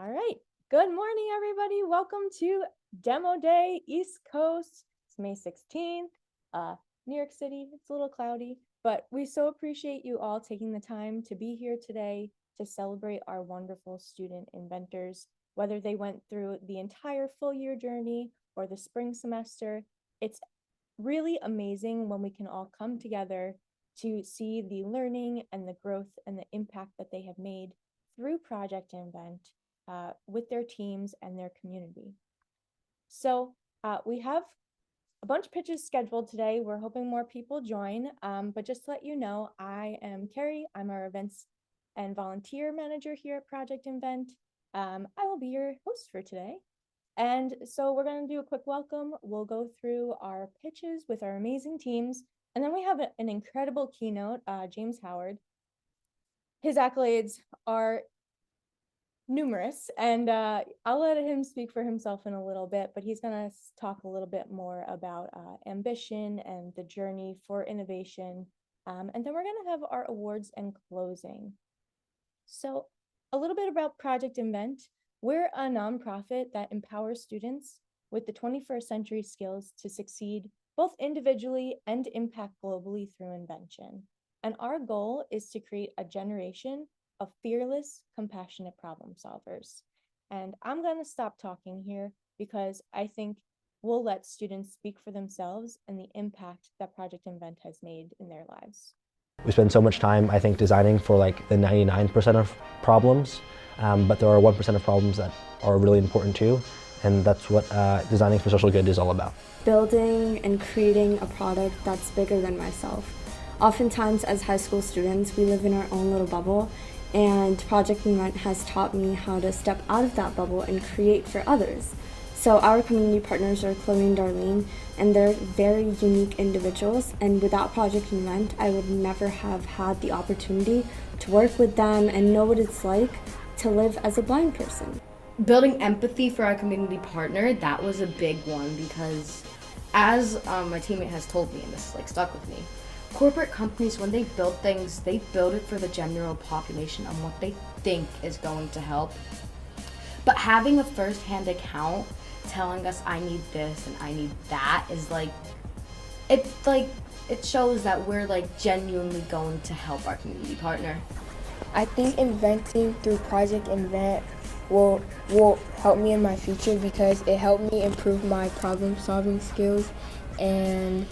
All right. Good morning, everybody. Welcome to Demo Day, East Coast. It's May 16th. New York City, it's a little cloudy, but we so appreciate you all taking the time to be here today to celebrate our wonderful student inventors, whether they went through the entire full year journey or the spring semester. It's really amazing when we can all come together to see the learning and the growth and the impact that they have made through Project Invent with their teams and their community. So we have a bunch of pitches scheduled today. We're hoping more people join, but just to let you know, I am Carrie. I'm our events and volunteer manager here at Project Invent. I will be your host for today. And so we're going to do a quick welcome. We'll go through our pitches with our amazing teams. And then we have an incredible keynote, James Howard. His accolades are numerous, and I'll let him speak for himself in a little bit, but he's going to talk a little bit more about ambition and the journey for innovation. And then we're going to have our awards and closing. So a little bit about Project Invent. We're a nonprofit that empowers students with the 21st century skills to succeed both individually and impact globally through invention. And our goal is to create a generation of fearless, compassionate problem solvers. And I'm going to stop talking here because I think we'll let students speak for themselves and the impact that Project Invent has made in their lives. We spend so much time, I think, designing for like the 99% of problems, but there are 1% of problems that are really important too, and that's what designing for social good is all about. Building and creating a product that's bigger than myself. Oftentimes as high school students, we live in our own little bubble, and Project Invent has taught me how to step out of that bubble and create for others. So our community partners are Chloe and Darlene, and they're very unique individuals, and without Project Invent, I would never have had the opportunity to work with them and know what it's like to live as a blind person. Building empathy for our community partner, that was a big one because as my teammate has told me, and this stuck with me, corporate companies, when they build things, they build it for the general population on what they think is going to help. But having a first-hand account telling us I need this and I need that is it shows that we're genuinely going to help our community partner. I think inventing through Project Invent will help me in my future because it helped me improve my problem solving skills and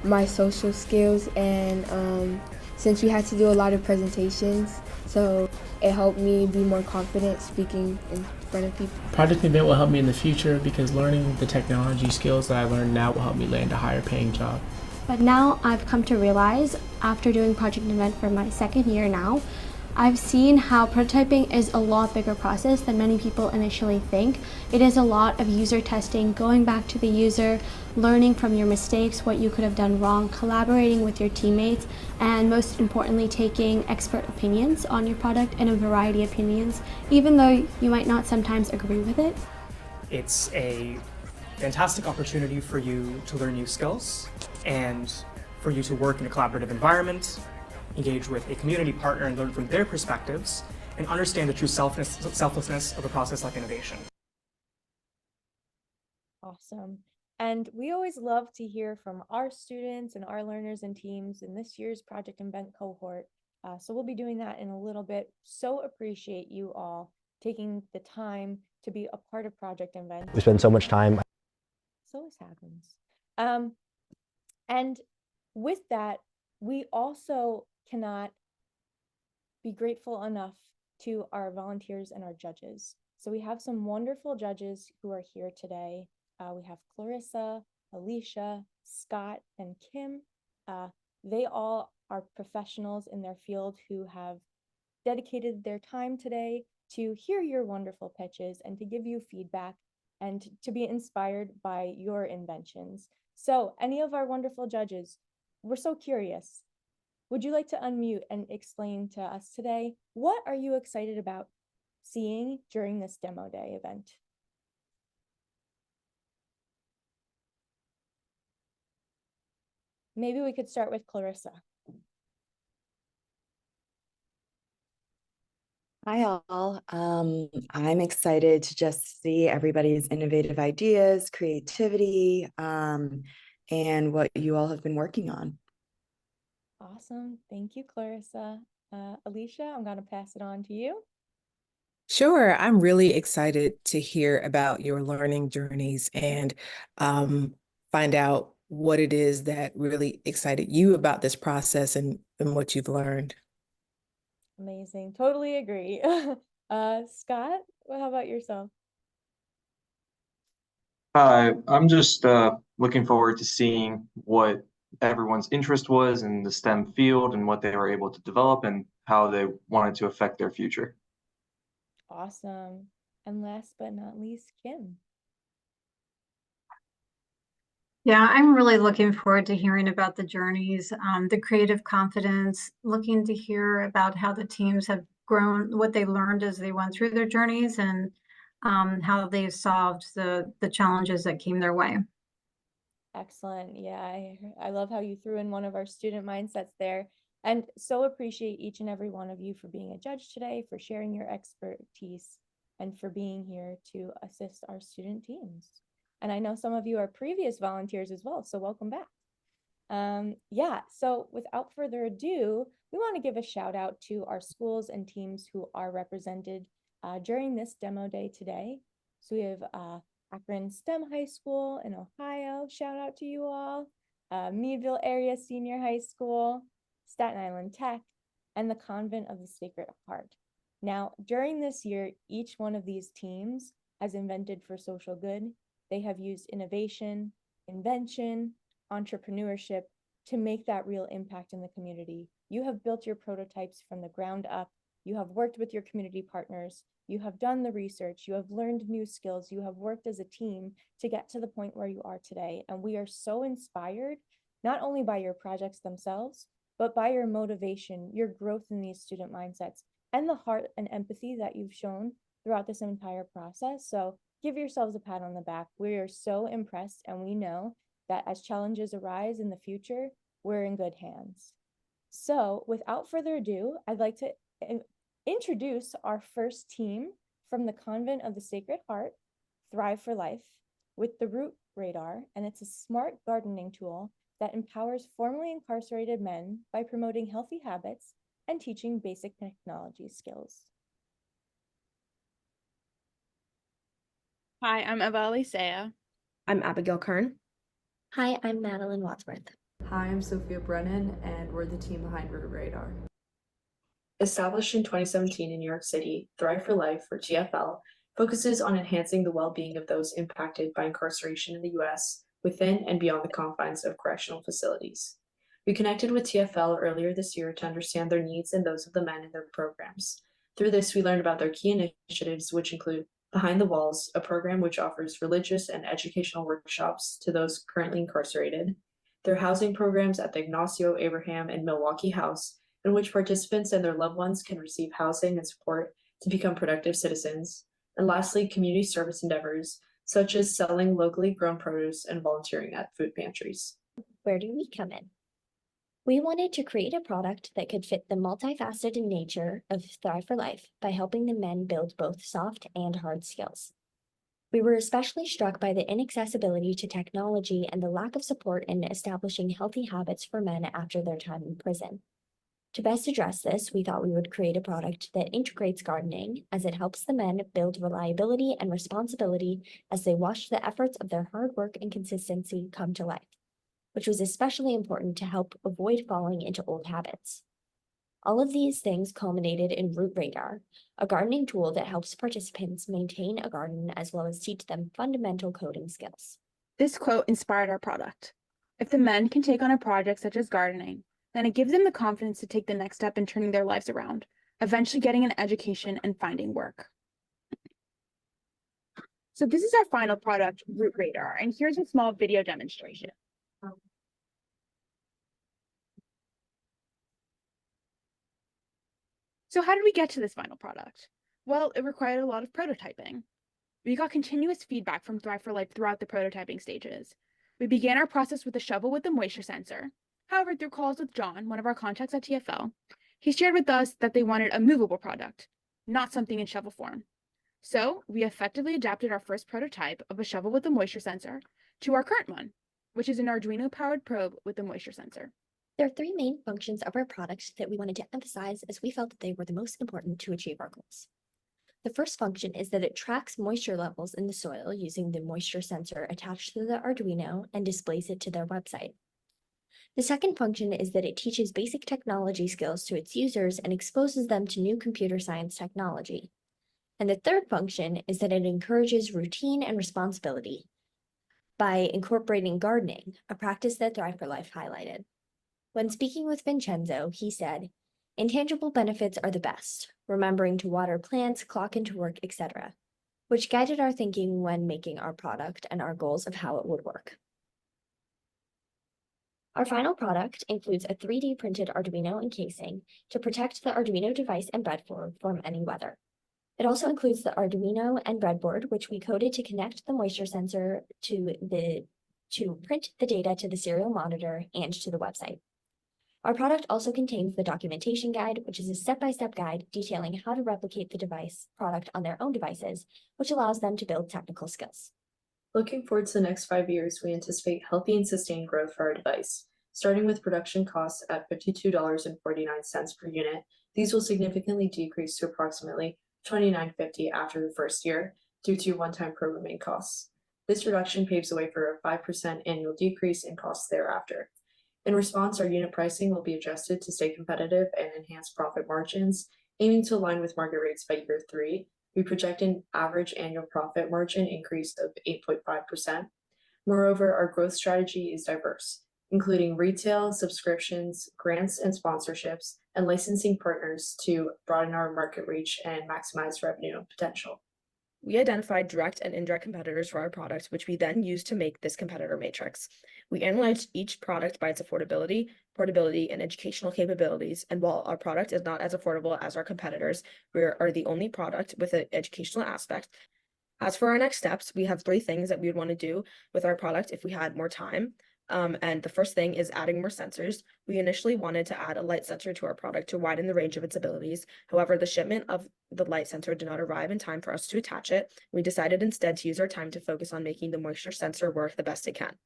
my social skills, and since we had to do a lot of presentations, so it helped me be more confident speaking in front of people. Project Invent will help me in the future because learning the technology skills that I learned now will help me land a higher paying job. But now I've come to realize, after doing Project Invent for my second year now, I've seen how prototyping is a lot bigger process than many people initially think. It is a lot of user testing, going back to the user, learning from your mistakes, what you could have done wrong, collaborating with your teammates, and most importantly, taking expert opinions on your product and a variety of opinions, even though you might not sometimes agree with it. It's a fantastic opportunity for you to learn new skills and for you to work in a collaborative environment, engage with a community partner and learn from their perspectives, and understand the true selflessness of a process like innovation. Awesome. And we always love to hear from our students and our learners and teams in this year's Project Invent cohort. So we'll be doing that in a little bit. So appreciate you all taking the time to be a part of Project Invent. We spend so much time. So this happens. And with that, we also cannot be grateful enough to our volunteers and our judges. So we have some wonderful judges who are here today. We have Clarissa, Alicia, Scott, and Kim. They all are professionals in their field who have dedicated their time today to hear your wonderful pitches and to give you feedback and to be inspired by your inventions. So any of our wonderful judges, we're so curious. Would you like to unmute and explain to us today, what are you excited about seeing during this demo day event? Maybe we could start with Clarissa. Hi all. I'm excited to just see everybody's innovative ideas, creativity, and what you all have been working on. Awesome. Thank you, Clarissa. Alicia, I'm going to pass it on to you. Sure, I'm really excited to hear about your learning journeys and find out what it is that really excited you about this process and what you've learned. Amazing. Totally agree. Scott, well, how about yourself? Hi, I'm just looking forward to seeing what everyone's interest was in the STEM field and what they were able to develop and how they wanted to affect their future. Awesome. And last but not least, Kim. Yeah, I'm really looking forward to hearing about the journeys, the creative confidence, looking to hear about how the teams have grown, what they learned as they went through their journeys, and how they've solved the challenges that came their way. Excellent. Yeah, I love how you threw in one of our student mindsets there. And so appreciate each and every one of you for being a judge today, for sharing your expertise, and for being here to assist our student teams. And I know some of you are previous volunteers as well, so welcome back. Yeah, so without further ado, we want to give a shout out to our schools and teams who are represented during this demo day today. So we have Akron STEM High School in Ohio, shout out to you all, Meadville Area Senior High School, Staten Island Tech, and the Convent of the Sacred Heart. Now, during this year, each one of these teams has invented for social good. They have used innovation, invention, entrepreneurship to make that real impact in the community. You have built your prototypes from the ground up. You have worked with your community partners. You have done the research. You have learned new skills. You have worked as a team to get to the point where you are today. And we are so inspired, not only by your projects themselves, but by your motivation, your growth in these student mindsets, and the heart and empathy that you've shown throughout this entire process. So give yourselves a pat on the back. We are so impressed, and we know that as challenges arise in the future, we're in good hands. So without further ado, I'd like to introduce our first team from the Convent of the Sacred Heart, Thrive for Life, with the Root Radar, and it's a smart gardening tool that empowers formerly incarcerated men by promoting healthy habits and teaching basic technology skills. Hi, I'm Eva Elisea. I'm Abigail Kern. Hi, I'm Madeline Wadsworth. Hi, I'm Sophia Brennan, and we're the team behind Root Radar. Established in 2017 in New York City, Thrive for Life, or TFL, focuses on enhancing the well-being of those impacted by incarceration in the U.S. within and beyond the confines of correctional facilities. We connected with TFL earlier this year to understand their needs and those of the men in their programs. Through this, we learned about their key initiatives, which include Behind the Walls, a program which offers religious and educational workshops to those currently incarcerated, their housing programs at the Ignacio, Abraham, and Milwaukee House, in which participants and their loved ones can receive housing and support to become productive citizens, and lastly, community service endeavors, such as selling locally grown produce and volunteering at food pantries. Where do we come in? We wanted to create a product that could fit the multifaceted nature of Thrive for Life by helping the men build both soft and hard skills. We were especially struck by the inaccessibility to technology and the lack of support in establishing healthy habits for men after their time in prison. To best address this, we thought we would create a product that integrates gardening, as it helps the men build reliability and responsibility as they watch the efforts of their hard work and consistency come to life, which was especially important to help avoid falling into old habits. All of these things culminated in Root Radar, a gardening tool that helps participants maintain a garden as well as teach them fundamental coding skills. This quote inspired our product. If the men can take on a project such as gardening, then it gives them the confidence to take the next step in turning their lives around, eventually getting an education and finding work. So this is our final product, Root Radar, and here's a small video demonstration. So how did we get to this final product? Well, it required a lot of prototyping. We got continuous feedback from Thrive for Life throughout the prototyping stages. We began our process with a shovel with a moisture sensor. However, through calls with John, one of our contacts at TFL, he shared with us that they wanted a movable product. not something in shovel form. So we effectively adapted our first prototype of a shovel with a moisture sensor to our current one, which is an Arduino-powered probe with a moisture sensor. There are three main functions of our product that we wanted to emphasize as we felt that they were the most important to achieve our goals. The first function is that it tracks moisture levels in the soil using the moisture sensor attached to the Arduino and displays it to their website. The second function is that it teaches basic technology skills to its users and exposes them to new computer science technology. And the third function is that it encourages routine and responsibility by incorporating gardening, a practice that Thrive for Life highlighted. When speaking with Vincenzo, he said, "Intangible benefits are the best, remembering to water plants, clock into work, etc., which guided our thinking when making our product and our goals of how it would work." Our final product includes a 3D printed Arduino encasing to protect the Arduino device and breadboard from any weather. It also includes the Arduino and breadboard, which we coded to connect the moisture sensor to print the data to the serial monitor and to the website. Our product also contains the documentation guide, which is a step-by-step guide detailing how to replicate the device product on their own devices, which allows them to build technical skills. Looking forward to the next 5 years, we anticipate healthy and sustained growth for our device. Starting with production costs at $52.49 per unit, these will significantly decrease to approximately $29.50 after the first year due to one-time programming costs. This reduction paves the way for a 5% annual decrease in costs thereafter. In response, our unit pricing will be adjusted to stay competitive and enhance profit margins, aiming to align with market rates by year 3. We project an average annual profit margin increase of 8.5%. Moreover, our growth strategy is diverse, including retail, subscriptions, grants and sponsorships, and licensing partners to broaden our market reach and maximize revenue potential. We identified direct and indirect competitors for our product, which we then used to make this competitor matrix. We analyzed each product by its affordability, portability, and educational capabilities, and while our product is not as affordable as our competitors, we are the only product with an educational aspect. As for our next steps, we have 3 things that we would want to do with our product if we had more time. And the first thing is adding more sensors. We initially wanted to add a light sensor to our product to widen the range of its abilities. However, the shipment of the light sensor did not arrive in time for us to attach it. We decided instead to use our time to focus on making the moisture sensor work the best it can.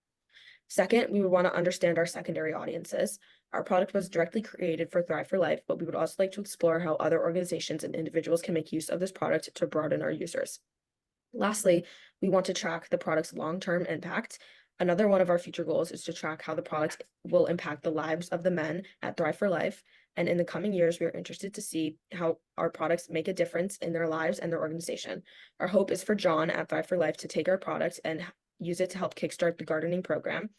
Second, we would want to understand our secondary audiences. Our product was directly created for Thrive for Life, but we would also like to explore how other organizations and individuals can make use of this product to broaden our users. Lastly, we want to track the product's long-term impact. Another one of our future goals is to track how the product will impact the lives of the men at Thrive for Life. And in the coming years, we are interested to see how our products make a difference in their lives and their organization. Our hope is for John at Thrive for Life to take our product and use it to help kickstart the gardening program.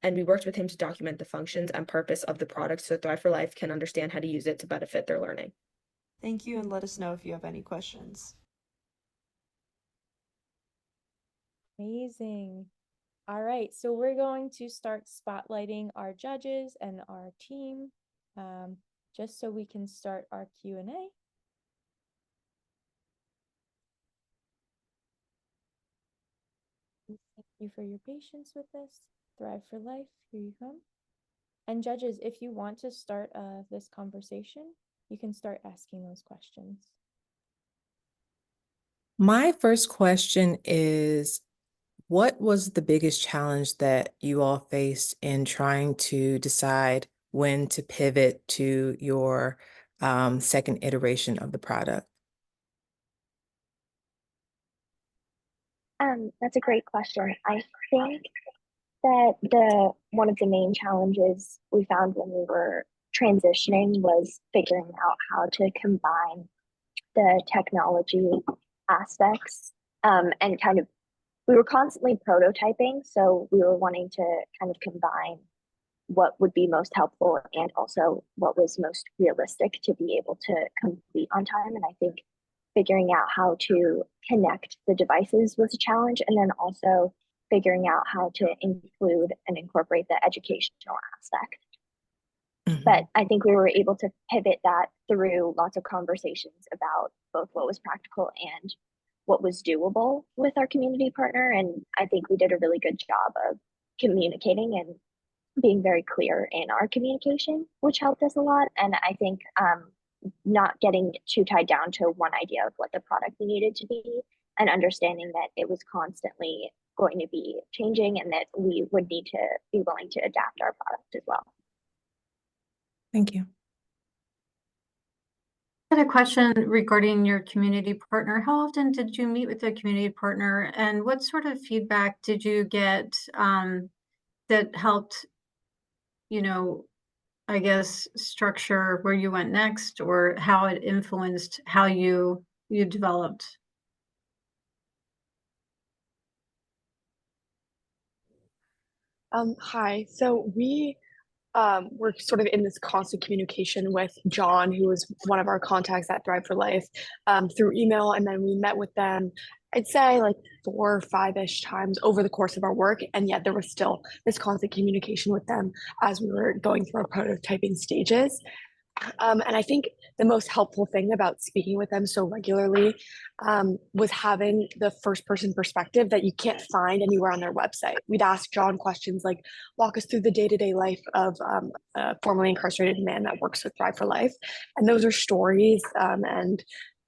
And we worked with him to document the functions and purpose of the product so Thrive for Life can understand how to use it to benefit their learning. Thank you, and let us know if you have any questions. Amazing. All right, so we're going to start spotlighting our judges and our team, just so we can start our Q&A. Thank you for your patience with this. Thrive for Life, here you come. And judges, if you want to start this conversation, you can start asking those questions. My first question is, what was the biggest challenge that you all faced in trying to decide when to pivot to your second iteration of the product? That's a great question. I think that one of the main challenges we found when we were transitioning was figuring out how to combine the technology aspects and kind of, we were constantly prototyping, so we were wanting to kind of combine what would be most helpful and also what was most realistic to be able to complete on time. And I think figuring out how to connect the devices was a challenge, and then also figuring out how to include and incorporate the educational aspect. But I think we were able to pivot that through lots of conversations about both what was practical and what was doable with our community partner. And I think we did a really good job of communicating and being very clear in our communication, which helped us a lot. And I think not getting too tied down to one idea of what the product needed to be, and understanding that it was constantly going to be changing and that we would need to be willing to adapt our product as well. Thank you. I had a question regarding your community partner. How often did you meet with the community partner, and what sort of feedback did you get that helped, I guess, structure where you went next, or how it influenced how you developed? Hi. So we were sort of in this constant communication with John, who was one of our contacts at Thrive for Life, through email, and then we met with them. I'd say like 4 or 5-ish times over the course of our work, and yet there was still this constant communication with them as we were going through our prototyping stages. And I think the most helpful thing about speaking with them so regularly was having the first person perspective that you can't find anywhere on their website. We'd ask John questions like, walk us through the day-to-day life of a formerly incarcerated man that works with Thrive for Life. And those are stories and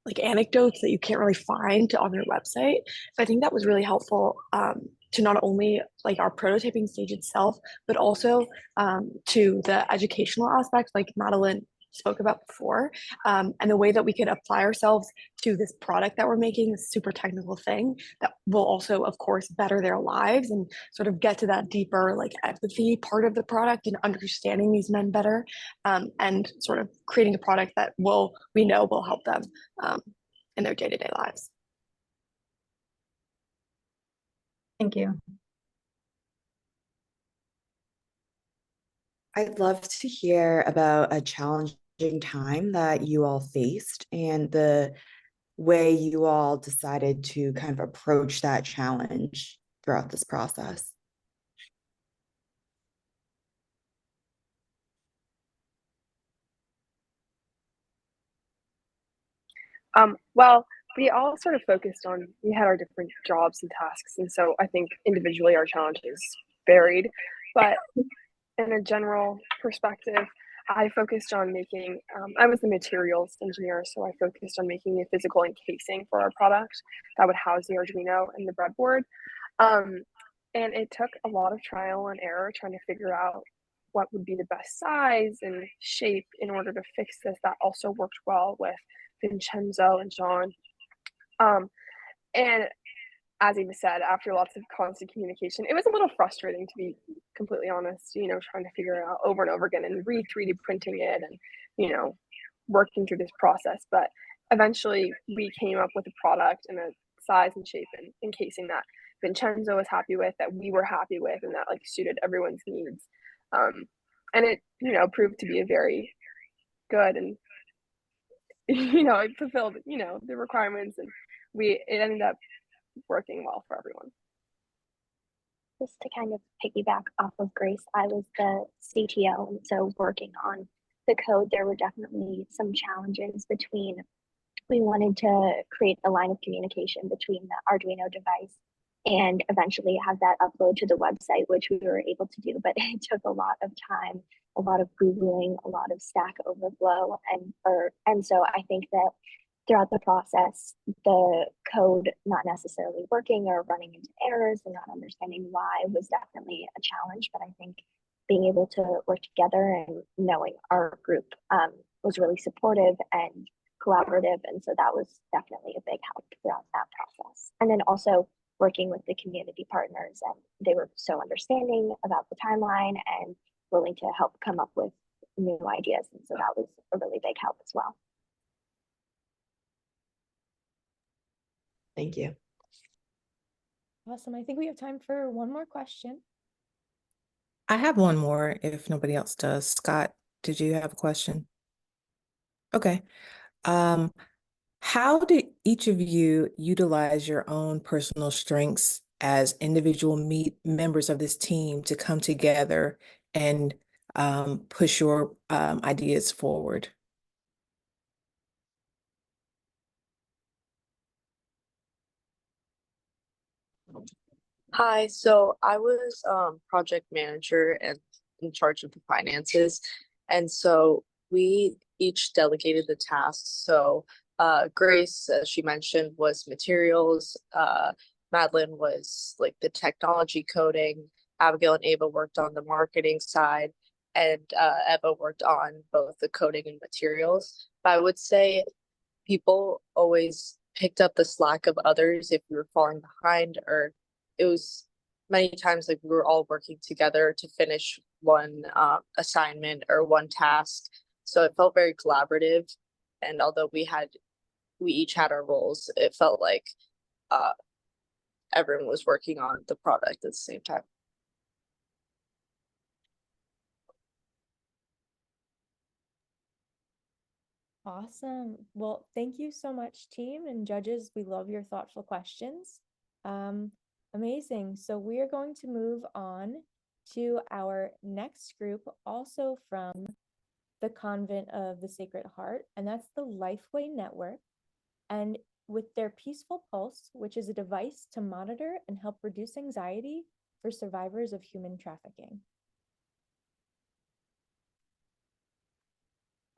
like anecdotes that you can't really find on their website. So I think that was really helpful to not only like our prototyping stage itself, but also to the educational aspects like Madeline spoke about before, and the way that we could apply ourselves to this product that we're making, this super technical thing that will also, of course, better their lives and sort of get to that deeper like empathy part of the product and understanding these men better, and sort of creating a product that we know will help them in their day-to-day lives. Thank you. I'd love to hear about a challenging time that you all faced and the way you all decided to kind of approach that challenge throughout this process. Well, we all sort of focused on, we had our different jobs and tasks. And so I think individually our challenges varied. But in a general perspective, I focused on making, I was the materials engineer, so I focused on making a physical encasing for our product that would house the Arduino and the breadboard. And it took a lot of trial and error trying to figure out what would be the best size and shape in order to fix this that also worked well with Vincenzo and John. And as Eva said, after lots of constant communication, it was a little frustrating, to be completely honest, trying to figure it out over and over again and 3D printing it and, working through this process. But eventually we came up with a product and a size and shape and encasing that Vincenzo was happy with, that we were happy with, and that like suited everyone's needs. And it, proved to be a very good and, it fulfilled, the requirements, and it ended up working well for everyone. Just to kind of piggyback off of Grace, I was the CTO, and so working on the code, there were definitely some challenges between, we wanted to create a line of communication between the Arduino device and eventually have that upload to the website, which we were able to do, but it took a lot of time, a lot of Googling, a lot of Stack Overflow, and so I think that throughout the process, the code not necessarily working or running into errors and not understanding why was definitely a challenge. But I think being able to work together and knowing our group was really supportive and collaborative. And so that was definitely a big help throughout that process. And then also working with the community partners, and they were so understanding about the timeline and willing to help come up with new ideas. And so that was a really big help as well. Thank you. Awesome. I think we have time for one more question. I have one more if nobody else does. Scott, did you have a question? Okay. How did each of you utilize your own personal strengths as individual members of this team to come together and push your ideas forward? Hi, so I was project manager and in charge of the finances. And so we each delegated the tasks. So Grace, as she mentioned, was materials. Madeline was like the technology coding. Abigail and Ava worked on the marketing side, and Eva worked on both the coding and materials. But I would say people always picked up the slack of others if we were falling behind, or it was many times like we were all working together to finish one assignment or one task. So it felt very collaborative. And although we each had our roles, it felt like everyone was working on the product at the same time. Awesome. Well, thank you so much, team and judges. We love your thoughtful questions. Amazing. So we are going to move on to our next group, also from the Convent of the Sacred Heart, and that's the Lifeway Network. And with their Peaceful Pulse, which is a device to monitor and help reduce anxiety for survivors of human trafficking.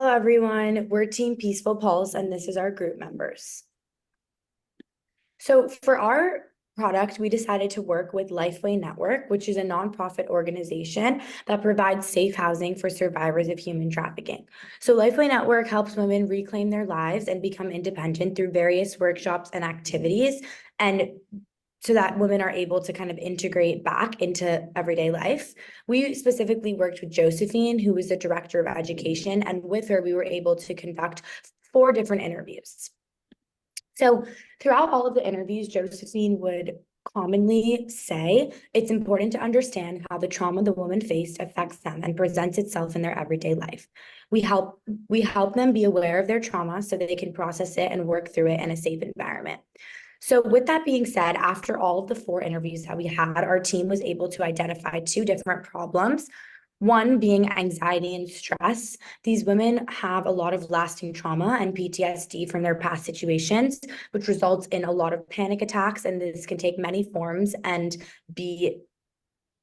Hello, everyone. We're Team Peaceful Pulse, and this is our group members. So for our product, we decided to work with Lifeway Network, which is a nonprofit organization that provides safe housing for survivors of human trafficking. So Lifeway Network helps women reclaim their lives and become independent through various workshops and activities, and so that women are able to kind of integrate back into everyday life. We specifically worked with Josephine, who was the director of education, and with her, we were able to conduct 4 different interviews. So throughout all of the interviews, Josephine would commonly say it's important to understand how the trauma the woman faced affects them and presents itself in their everyday life. We help them be aware of their trauma so that they can process it and work through it in a safe environment. So with that being said, after all of the 4 interviews that we had, our team was able to identify 2 different problems. One being anxiety and stress. These women have a lot of lasting trauma and PTSD from their past situations, which results in a lot of panic attacks, and this can take many forms and be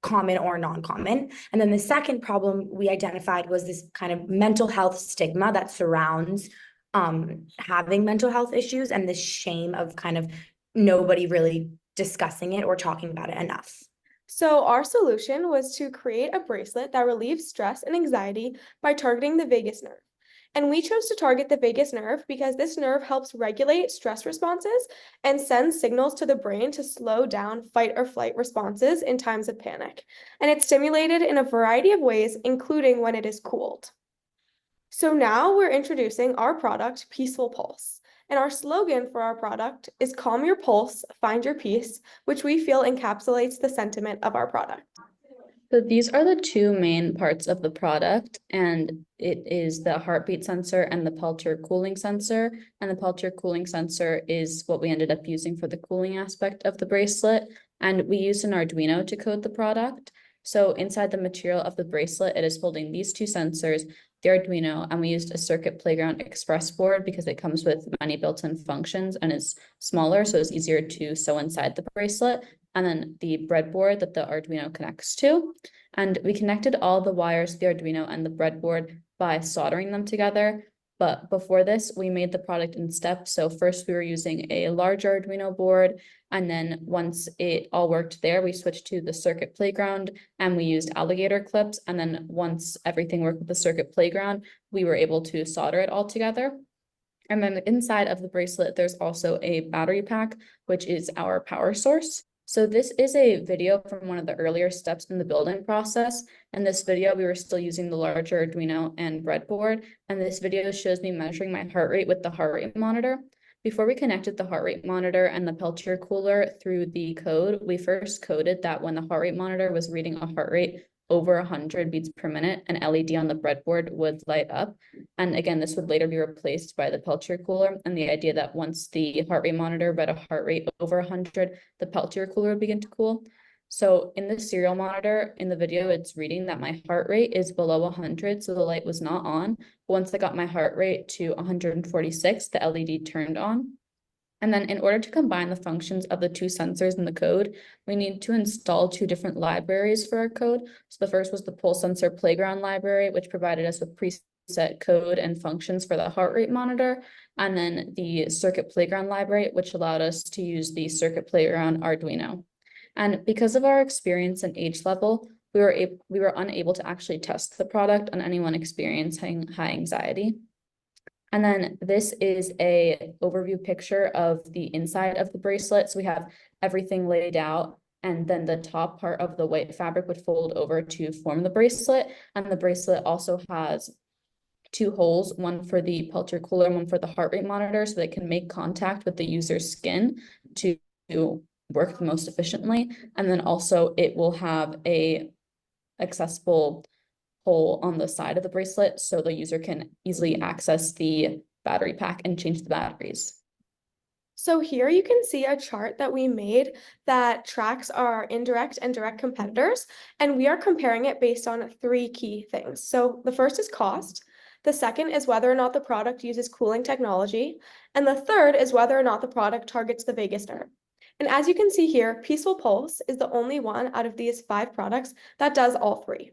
common or non-common. And then the second problem we identified was this kind of mental health stigma that surrounds having mental health issues, and this shame of kind of nobody really discussing it or talking about it enough. So our solution was to create a bracelet that relieves stress and anxiety by targeting the vagus nerve. And we chose to target the vagus nerve because this nerve helps regulate stress responses and sends signals to the brain to slow down fight or flight responses in times of panic. And it's stimulated in a variety of ways, including when it is cooled. So now we're introducing our product, Peaceful Pulse. And our slogan for our product is Calm Your Pulse, Find Your Peace, which we feel encapsulates the sentiment of our product. So these are the 2 main parts of the product, and it is the heartbeat sensor and the Peltier cooling sensor. And the Peltier cooling sensor is what we ended up using for the cooling aspect of the bracelet. And we used an Arduino to code the product. So inside the material of the bracelet, it is holding these 2 sensors, the Arduino, and we used a Circuit Playground Express board because it comes with many built-in functions and is smaller, so it's easier to sew inside the bracelet. And then the breadboard that the Arduino connects to. And we connected all the wires to the Arduino and the breadboard by soldering them together. But before this, we made the product in steps. So first we were using a large Arduino board, and then once it all worked there, we switched to the Circuit Playground and we used alligator clips. And then once everything worked with the Circuit Playground, we were able to solder it all together. And then inside of the bracelet, there's also a battery pack, which is our power source. So this is a video from one of the earlier steps in the building process. In this video, we were still using the larger Arduino and breadboard. And this video shows me measuring my heart rate with the heart rate monitor. Before we connected the heart rate monitor and the Peltier cooler through the code, we first coded that when the heart rate monitor was reading a heart rate over 100 beats per minute, an LED on the breadboard would light up. And again, this would later be replaced by the Peltier cooler. And the idea that once the heart rate monitor read a heart rate over 100, the Peltier cooler would begin to cool. So in the serial monitor, in the video, it's reading that my heart rate is below 100, so the light was not on. Once I got my heart rate to 146, the LED turned on. And then in order to combine the functions of the 2 sensors in the code, we need to install 2 different libraries for our code. So the first was the Pulse Sensor Playground library, which provided us with preset set code and functions for the heart rate monitor, and then the Circuit Playground library, which allowed us to use the Circuit Playground Arduino. And because of our experience and age level, we were unable to actually test the product on anyone experiencing high anxiety. And then this is a overview picture of the inside of the bracelet. So we have everything laid out, and then the top part of the white fabric would fold over to form the bracelet. And the bracelet also has 2 holes, one for the Peltier cooler, one for the heart rate monitor, so they can make contact with the user's skin to work the most efficiently. And then also it will have a accessible hole on the side of the bracelet so the user can easily access the battery pack and change the batteries. So here you can see a chart that we made that tracks our indirect and direct competitors, and we are comparing it based on 3 key things. So the first is cost, the second is whether or not the product uses cooling technology, and the third is whether or not the product targets the vagus nerve. And as you can see here, Peaceful Pulse is the only one out of these 5 products that does all 3.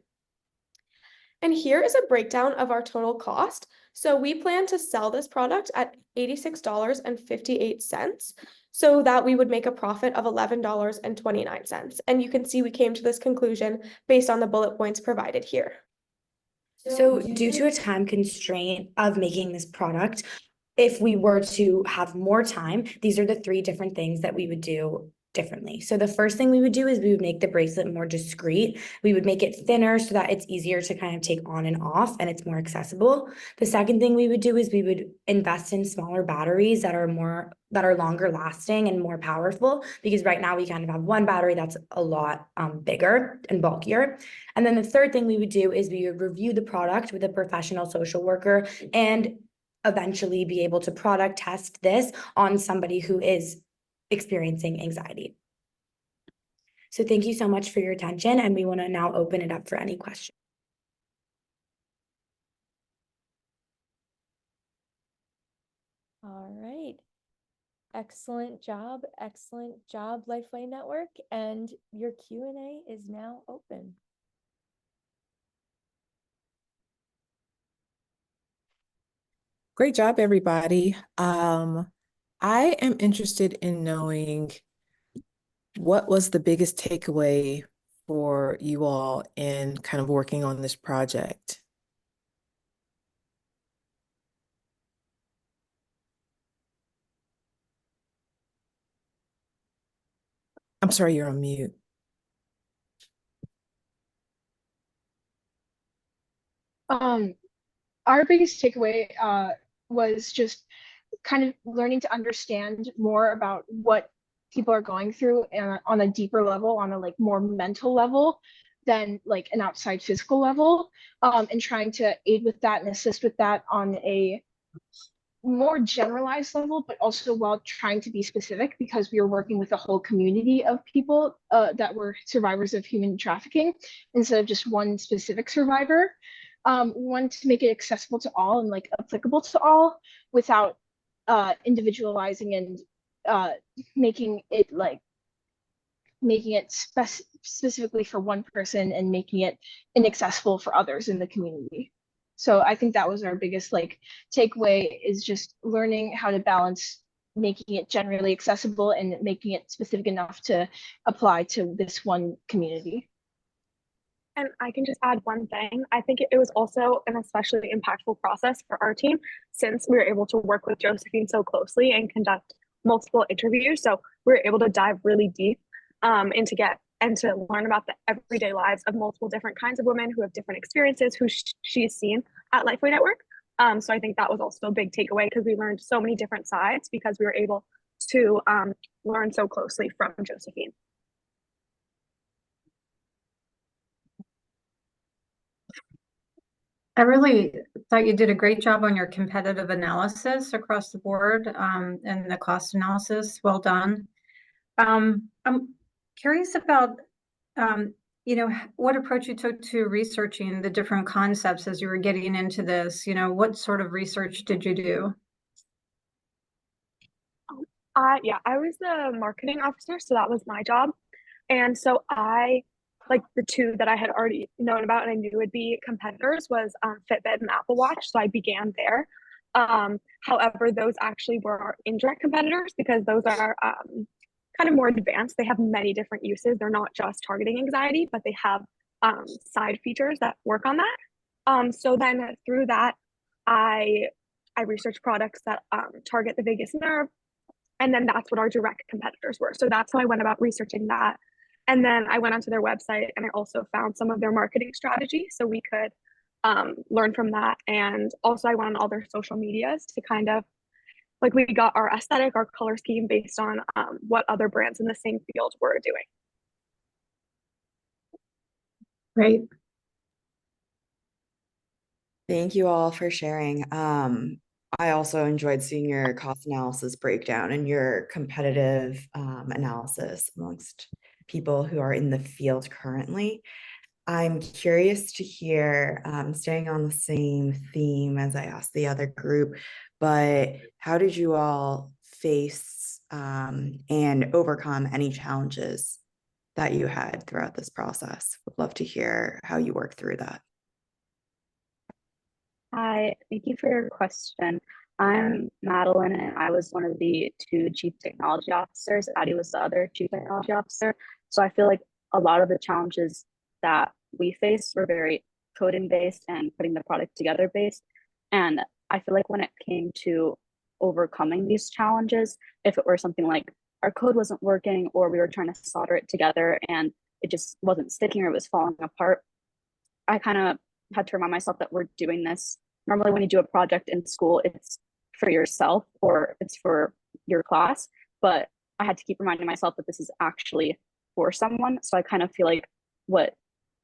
And here is a breakdown of our total cost. So we plan to sell this product at $86.58 so that we would make a profit of $11.29. And you can see we came to this conclusion based on the bullet points provided here. So due to a time constraint of making this product, if we were to have more time, these are the 3 different things that we would do differently. So the first thing we would do is we would make the bracelet more discreet. We would make it thinner so that it's easier to kind of take on and off and it's more accessible. The second thing we would do is we would invest in smaller batteries that are longer lasting and more powerful, because right now we kind of have one battery that's a lot bigger and bulkier. And then the third thing we would do is we would review the product with a professional social worker and eventually be able to product test this on somebody who is experiencing anxiety. So thank you so much for your attention, and we want to now open it up for any questions. All right. Excellent job, Lifeway Network, and your Q&A is now open. Great job, everybody. I am interested in knowing what was the biggest takeaway for you all in kind of working on this project? I'm sorry, you're on mute. Our biggest takeaway was just kind of learning to understand more about what people are going through and on a deeper level, on a like more mental level than like an outside physical level, and trying to aid with that and assist with that on a more generalized level, but also while trying to be specific, because we were working with a whole community of people that were survivors of human trafficking instead of just one specific survivor. We wanted to make it accessible to all and like applicable to all without individualizing and making it specifically for one person and making it inaccessible for others in the community. So I think that was our biggest like takeaway, is just learning how to balance making it generally accessible and making it specific enough to apply to this one community. And I can just add one thing. I think it was also an especially impactful process for our team, since we were able to work with Josephine so closely and conduct multiple interviews. So we were able to dive really deep and to learn about the everyday lives of multiple different kinds of women who have different experiences, who she's seen at Lifeway Network. So I think that was also a big takeaway, because we learned so many different sides because we were able to learn so closely from Josephine. I really thought you did a great job on your competitive analysis across the board, and the cost analysis. Well done. I'm curious about, what approach you took to researching the different concepts as you were getting into this. What sort of research did you do? Yeah, I was the marketing officer, so that was my job. And so I like the two that I had already known about and I knew would be competitors was Fitbit and Apple Watch. So I began there. However, those actually were our indirect competitors because those are kind of more advanced. They have many different uses. They're not just targeting anxiety, but they have side features that work on that. So then through that, I researched products that target the vagus nerve, and then that's what our direct competitors were. So that's how I went about researching that. And then I went onto their website and I also found some of their marketing strategy so we could learn from that. And also I went on all their social medias to kind of like we got our aesthetic, our color scheme based on what other brands in the same field were doing. Great. Thank you all for sharing. I also enjoyed seeing your cost analysis breakdown and your competitive analysis amongst people who are in the field currently. I'm curious to hear, staying on the same theme as I asked the other group, but how did you all face and overcome any challenges that you had throughout this process? Would love to hear how you worked through that. Hi, thank you for your question. I'm Madeline, and I was one of the two chief technology officers. Addie was the other chief technology officer. So I feel like a lot of the challenges that we faced were very coding based and putting the product together based. And I feel like when it came to overcoming these challenges, if it were something like our code wasn't working or we were trying to solder it together and it just wasn't sticking or it was falling apart, I kind of had to remind myself that we're doing this. Normally, when you do a project in school, it's for yourself or it's for your class. But I had to keep reminding myself that this is actually for someone. So I kind of feel like what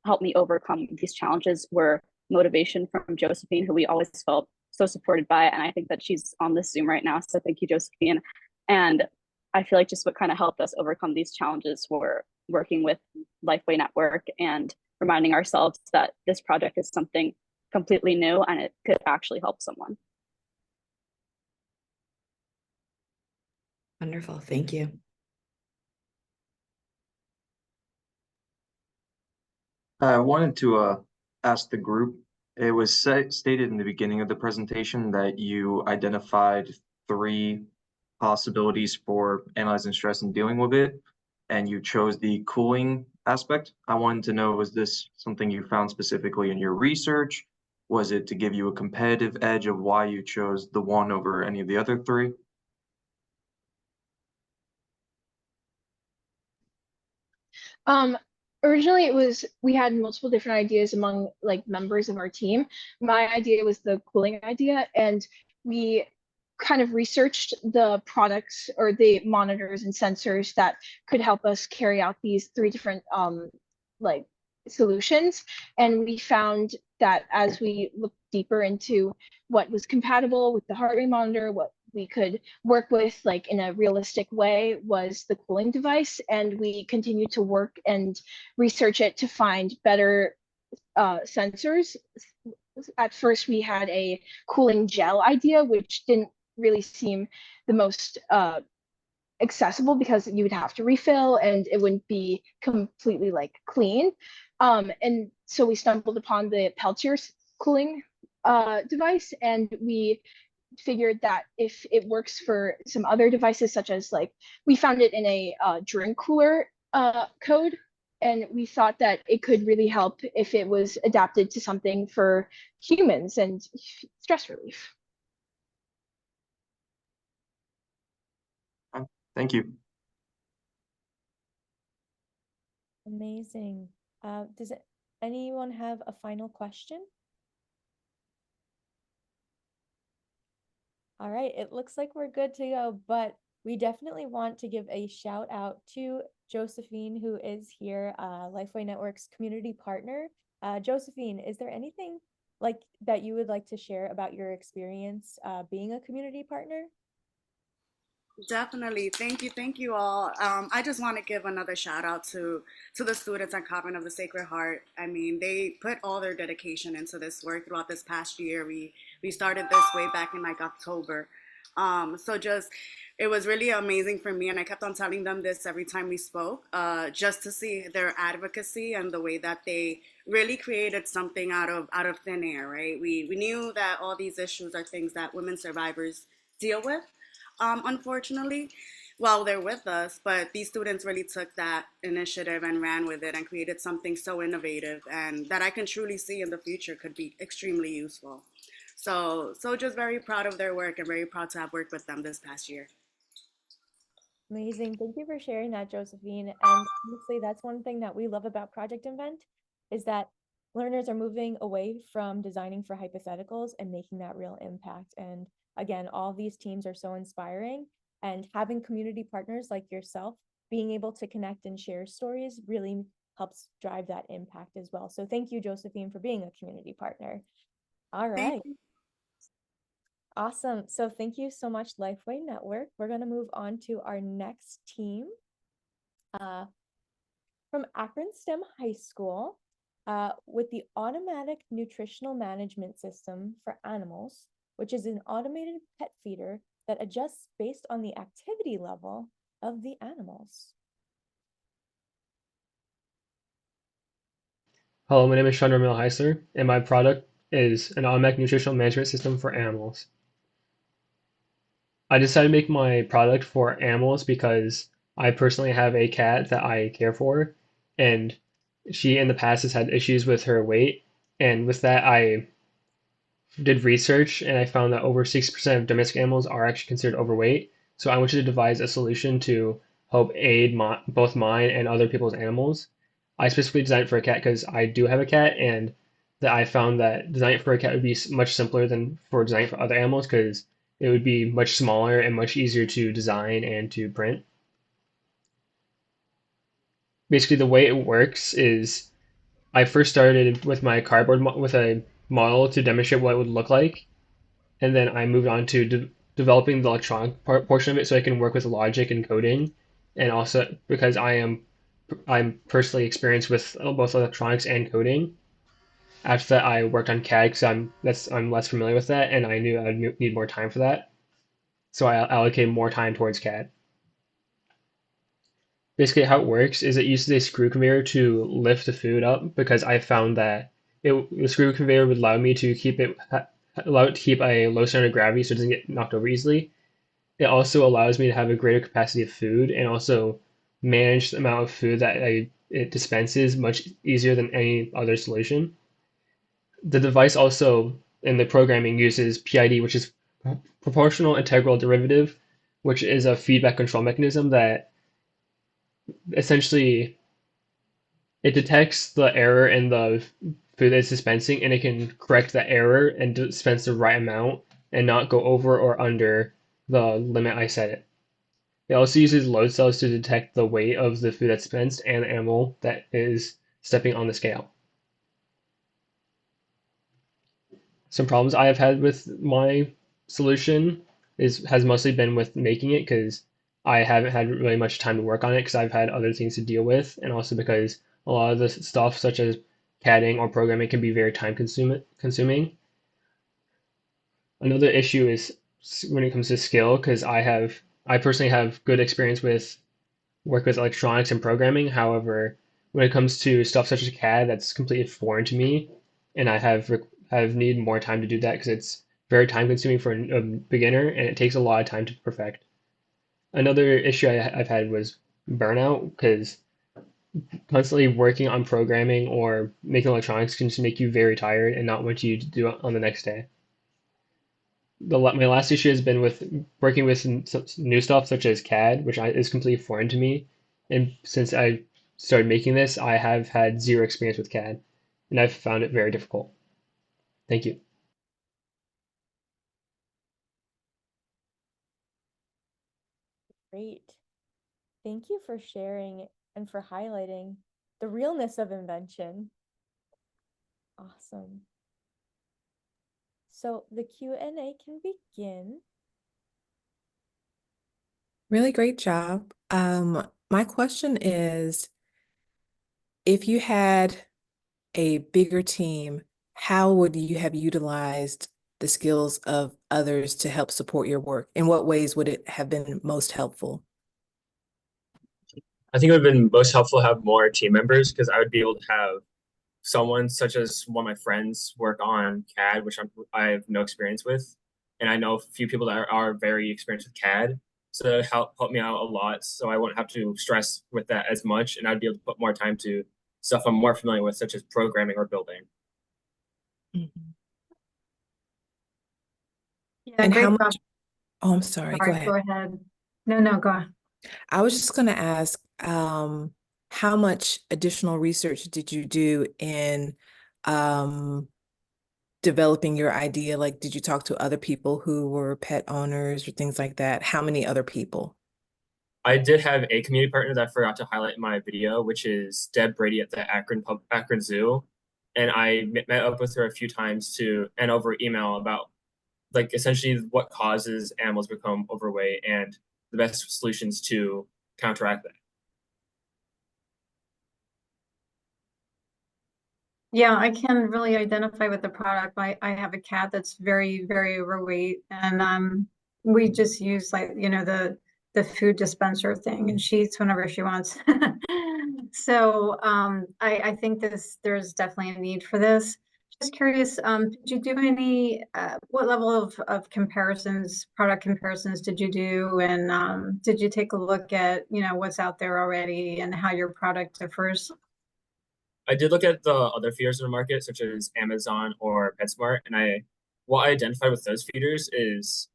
helped me overcome these challenges were motivation from Josephine, who we always felt so supported by. And I think that she's on this Zoom right now. So thank you, Josephine. And I feel like just what kind of helped us overcome these challenges were working with Lifeway Network and reminding ourselves that this project is something completely new and it could actually help someone. Wonderful, thank you. I wanted to ask the group, it was stated in the beginning of the presentation that you identified 3 possibilities for analyzing stress and dealing with it, and you chose the cooling aspect. I wanted to know, was this something you found specifically in your research? Was it to give you a competitive edge of why you chose the one over any of the other 3? Originally we had multiple different ideas among like members of our team. My idea was the cooling idea, and we kind of researched the products or the monitors and sensors that could help us carry out these 3 different like solutions. And we found that as we looked deeper into what was compatible with the heart rate monitor, what we could work with like in a realistic way was the cooling device. And we continued to work and research it to find better sensors. At first we had a cooling gel idea, which didn't really seem the most accessible because you would have to refill and it wouldn't be completely like clean. And so we stumbled upon the Peltier's cooling device, and we figured that if it works for some other devices, such as like we found it in a drink cooler code, and we thought that it could really help if it was adapted to something for humans and stress relief. Thank you. Amazing. Does anyone have a final question? All right, it looks like we're good to go, but we definitely want to give a shout out to Josephine, who is here, Lifeway Network's community partner. Josephine, is there anything like that you would like to share about your experience being a community partner? Definitely. Thank you all. I just want to give another shout out to the students at Convent of the Sacred Heart. I mean, they put all their dedication into this work throughout this past year. We started this way back in like October. So just it was really amazing for me, and I kept on telling them this every time we spoke, just to see their advocacy and the way that they really created something out of thin air, right? We knew that all these issues are things that women survivors deal with, unfortunately, while they're with us. But these students really took that initiative and ran with it and created something so innovative and that I can truly see in the future could be extremely useful. So just very proud of their work and very proud to have worked with them this past year. Amazing. Thank you for sharing that, Josephine. And honestly, that's one thing that we love about Project Invent is that learners are moving away from designing for hypotheticals and making that real impact. And again, all these teams are so inspiring, and having community partners like yourself being able to connect and share stories really helps drive that impact as well. So thank you, Josephine, for being a community partner. All right. Awesome. So thank you so much, Lifeway Network. We're going to move on to our next team from Akron STEM High School with the Automatic Nutritional Management System for Animals, which is an automated pet feeder that adjusts based on the activity level of the animals. Hello, my name is Sean Ramil Heisler, and my product is an automatic nutritional management system for animals. I decided to make my product for animals because I personally have a cat that I care for, and she in the past has had issues with her weight. And with that, I did research and I found that over 60% of domestic animals are actually considered overweight. So I wanted to devise a solution to help aid both mine and other people's animals. I specifically designed it for a cat because I do have a cat, and that I found that designing it for a cat would be much simpler than for designing for other animals because it would be much smaller and much easier to design and to print. Basically, the way it works is I first started with my cardboard with a model to demonstrate what it would look like, and then I moved on to developing the electronic portion of it so I can work with logic and coding, and also because I'm personally experienced with both electronics and coding. After that, I worked on CAD because I'm less familiar with that, and I knew I'd need more time for that, so I allocated more time towards CAD. Basically, how it works is it uses a screw conveyor to lift the food up because I found that the screw conveyor would allow me to allow it to keep a low center of gravity so it doesn't get knocked over easily. It also allows me to have a greater capacity of food and also manage the amount of food that it dispenses much easier than any other solution. The device also in the programming uses PID, which is proportional integral derivative, which is a feedback control mechanism that essentially it detects the error in the food that it's dispensing, and it can correct the error and dispense the right amount and not go over or under the limit I set it. It also uses load cells to detect the weight of the food that's dispensed and the animal that is stepping on the scale. Some problems I have had with my solution has mostly been with making it because I haven't had really much time to work on it because I've had other things to deal with, and also because a lot of the stuff such as CADing or programming can be very time consuming. Another issue is when it comes to skill because I personally have good experience with work with electronics and programming. However, when it comes to stuff such as CAD, that's completely foreign to me, and have need more time to do that because it's very time consuming for a beginner, and it takes a lot of time to perfect. Another issue I've had was burnout because constantly working on programming or making electronics can just make you very tired and not want you to do it on the next day. My last issue has been with working with new stuff such as CAD, which is completely foreign to me. And since I started making this, I have had zero experience with CAD, and I've found it very difficult. Thank you. Great. Thank you for sharing and for highlighting the realness of invention. Awesome. So the Q&A can begin. Really great job. My question is, if you had a bigger team, how would you have utilized the skills of others to help support your work? In what ways would it have been most helpful? I think it would have been most helpful to have more team members because I would be able to have someone such as one of my friends work on CAD, which I have no experience with. And I know a few people that are very experienced with CAD. So that would help me out a lot. So I wouldn't have to stress with that as much. And I'd be able to put more time to stuff I'm more familiar with, such as programming or building. Yeah, And great how job. much? Oh, I'm sorry. Go Sorry, ahead. go ahead. No, go on. I was just going to ask, how much additional research did you do in developing your idea? Like, did you talk to other people who were pet owners or things like that? How many other people? I did have a community partner that I forgot to highlight in my video, which is Deb Brady at the Akron Zoo. And I met up with her a few times and over email about like essentially what causes animals become overweight and the best solutions to counteract that. Yeah, I can really identify with the product. I have a cat that's very, very overweight, and we just use like, the food dispenser thing, and she eats whenever she wants. So I think there's definitely a need for this. Just curious, did you do any what level of comparisons, product comparisons did you do? And did you take a look at, what's out there already and how your product differs? I did look at the other feeders in the market, such as Amazon or PetSmart, and what I identified with those feeders is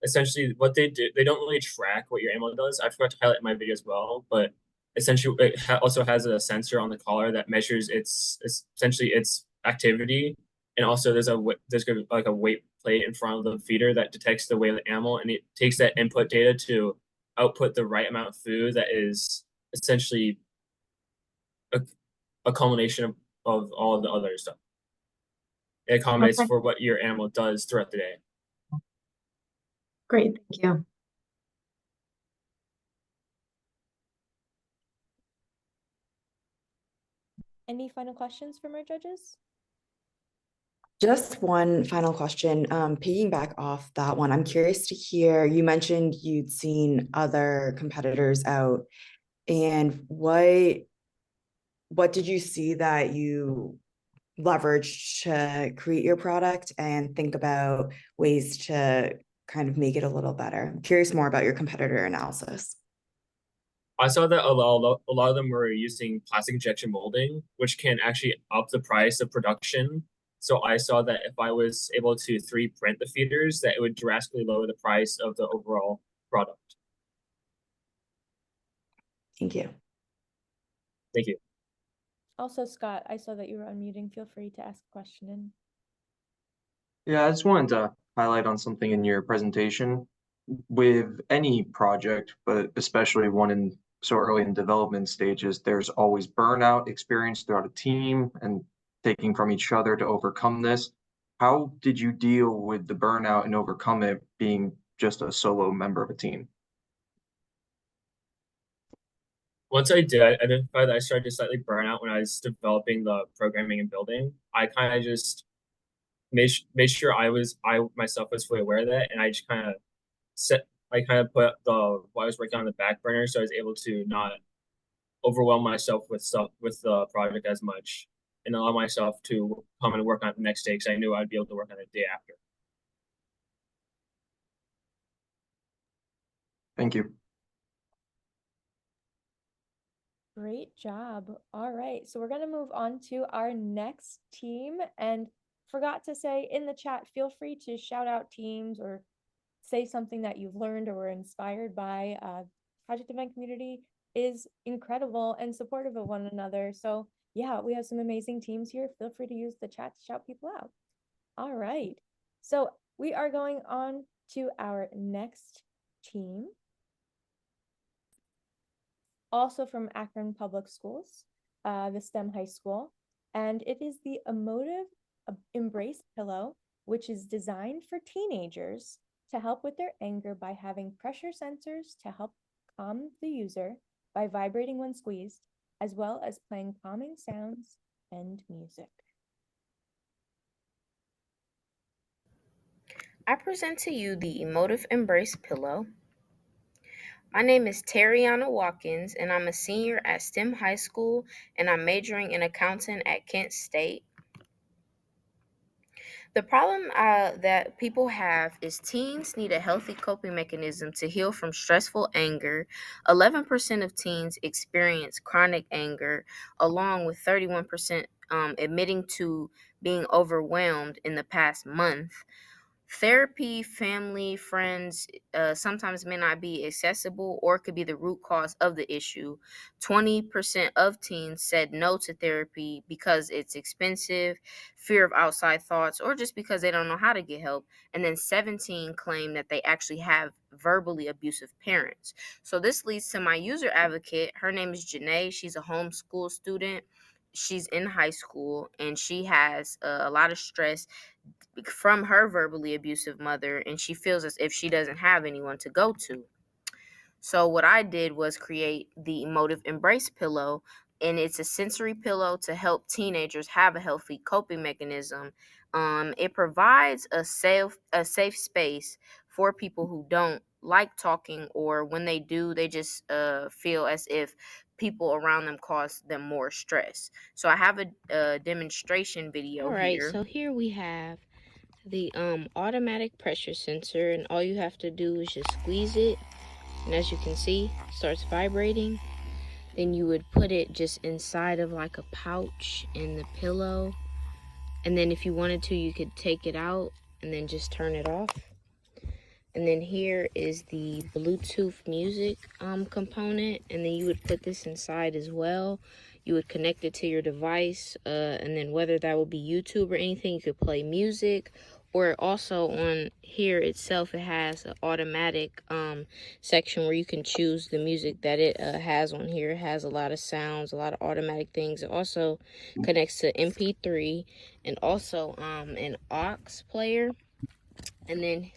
essentially what they do. They don't really track what your animal does. I forgot to highlight in my video as well, but essentially it also has a sensor on the collar that measures essentially its activity, and also there's like a weight plate in front of the feeder that detects the weight of the animal, and it takes that input data to output the right amount of food that is essentially a culmination of all of the other stuff. It accommodates Okay. for what your animal does throughout the day. Great, thank you. Any final questions from our judges? Just one final question. Piggyback off that one, I'm curious to hear, you mentioned you'd seen other competitors out, and what did you see that you leveraged to create your product and think about ways to kind of make it a little better? I'm curious more about your competitor analysis. I saw that a lot of them were using plastic injection molding, which can actually up the price of production. So I saw that if I was able to 3D print the feeders, that it would drastically lower the price of the overall product. Thank you. Thank you. Also, Scott, I saw that you were unmuting. Feel free to ask a question. Yeah, I just wanted to highlight on something in your presentation. With any project, but especially one in so early in development stages, there's always burnout experience throughout a team and taking from each other to overcome this. How did you deal with the burnout and overcome it being just a solo member of a team? Once I did identify that I started to slightly burn out when I was developing the programming and building, I kind of just made sure I myself was fully aware of that, and I just kind of put what I was working on the back burner, so I was able to not overwhelm myself with stuff with the project as much, and allow myself to come and work on it the next day because I knew I'd be able to work on it the day after. Thank you. Great job. All right, so we're going to move on to our next team. And forgot to say in the chat, feel free to shout out teams or say something that you've learned or were inspired by. Project Event community is incredible and supportive of one another. So yeah, we have some amazing teams here. Feel free to use the chat to shout people out. All right, so we are going on to our next team. Also from Akron Public Schools, the STEM High School, and it is the Emotive Embrace Pillow, which is designed for teenagers to help with their anger by having pressure sensors to help calm the user by vibrating when squeezed, as well as playing calming sounds and music. I present to you the Emotive Embrace Pillow. My name is Terriana Watkins, and I'm a senior at STEM High School, and I'm majoring in accounting at Kent State. The problem that people have is teens need a healthy coping mechanism to heal from stressful anger. 11% of teens experience chronic anger, along with 31% admitting to being overwhelmed in the past month. Therapy, family, friends sometimes may not be accessible or could be the root cause of the issue. 20% of teens said no to therapy because it's expensive, fear of outside thoughts, or just because they don't know how to get help. And then 17 claim that they actually have verbally abusive parents. So this leads to my user advocate. Her name is Janae. She's a homeschool student. She's in high school and she has a lot of stress from her verbally abusive mother, and she feels as if she doesn't have anyone to go to. So what I did was create the Emotive Embrace Pillow, and it's a sensory pillow to help teenagers have a healthy coping mechanism. It provides a safe space for people who don't like talking, or when they do, they just feel as if people around them cause them more stress. So I have a demonstration video here. All right, so here we have the automatic pressure sensor, and all you have to do is just squeeze it, and as you can see, it starts vibrating. Then you would put it just inside of like a pouch in the pillow, and then if you wanted to, you could take it out and then just turn it off. And then here is the Bluetooth music component, and then you would put this inside as well. You would connect it to your device, and then whether that would be YouTube or anything, you could play music. Or also on here itself, it has an automatic section where you can choose the music that it has on here. It has a lot of sounds, a lot of automatic things. It also connects to MP3 and also an aux player. And then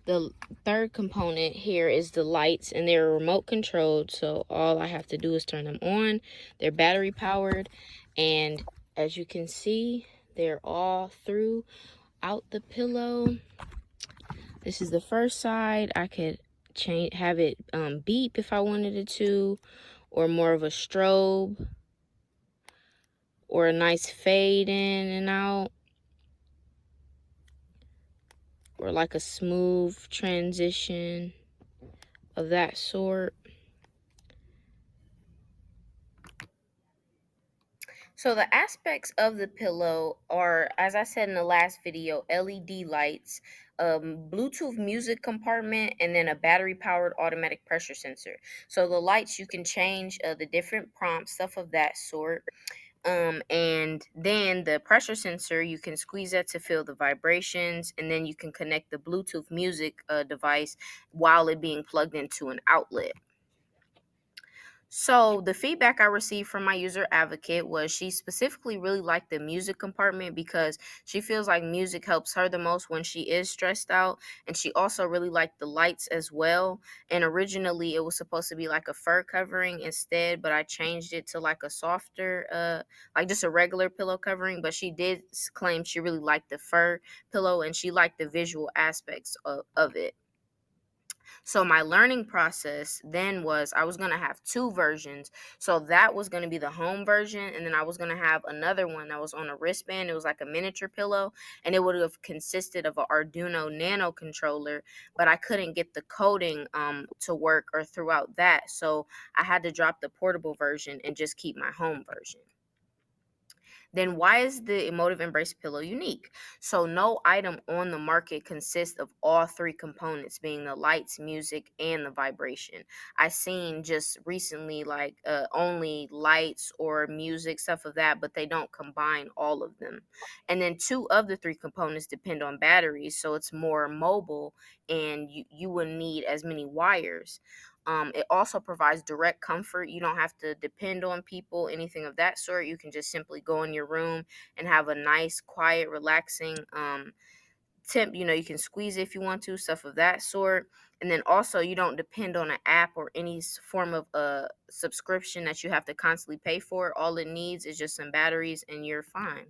the third component here is the lights, and they're remote controlled, so all I have to do is turn them on. They're battery powered, and as you can see, they're all throughout the pillow. This is the first side. I could have it beep if I wanted it to, or more of a strobe, or a nice fade in and out, or like a smooth transition of that sort. So the aspects of the pillow are, as I said in the last video, LED lights, Bluetooth music compartment, and then a battery-powered automatic pressure sensor. So the lights, you can change the different prompts, stuff of that sort. And then the pressure sensor, you can squeeze that to feel the vibrations, and then you can connect the Bluetooth music device while it being plugged into an outlet. So the feedback I received from my user advocate was she specifically really liked the music compartment because she feels like music helps her the most when she is stressed out. And she also really liked the lights as well. And originally it was supposed to be like a fur covering instead, but I changed it to like a softer, like just a regular pillow covering. But she did claim she really liked the fur pillow and she liked the visual aspects of it. So my learning process then was I was going to have two versions. So that was going to be the home version, and then I was going to have another one that was on a wristband. It was like a miniature pillow, and it would have consisted of an Arduino Nano controller, but I couldn't get the coding to work or throughout that. So I had to drop the portable version and just keep my home version. Then why is the Emotive Embrace Pillow unique? So no item on the market consists of all three components, being the lights, music, and the vibration. I seen just recently like only lights or music, stuff of that, but they don't combine all of them. And then two of the three components depend on batteries, so it's more mobile and you wouldn't need as many wires. It also provides direct comfort. You don't have to depend on people, anything of that sort. You can just simply go in your room and have a nice, quiet, relaxing temp. You can squeeze it if you want to, stuff of that sort. And then also, you don't depend on an app or any form of subscription that you have to constantly pay for. All it needs is just some batteries, and you're fine.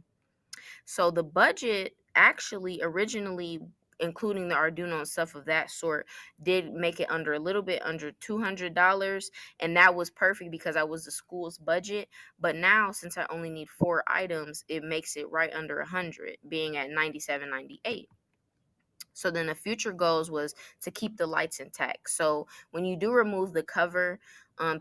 So the budget actually originally including the Arduino and stuff of that sort, did make it under a little bit under $200, and that was perfect because I was the school's budget. But now, since I only need 4 items, it makes it right under 100, being at $97.98. So then the future goals was to keep the lights intact. So when you do remove the cover,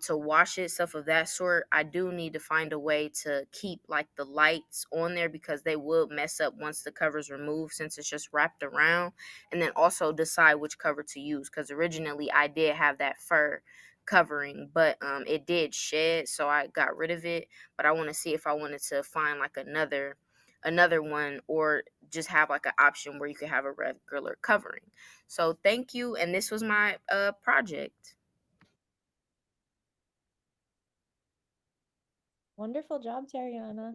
to wash it, stuff of that sort, I do need to find a way to keep like the lights on there, because they will mess up once the cover's removed, since it's just wrapped around. And then also decide which cover to use, because originally I did have that fur covering, but it did shed, so I got rid of it. But I want to see if I wanted to find like another one, or just have like an option where you could have a regular covering. So thank you, and this was my project. Wonderful job, Tariana.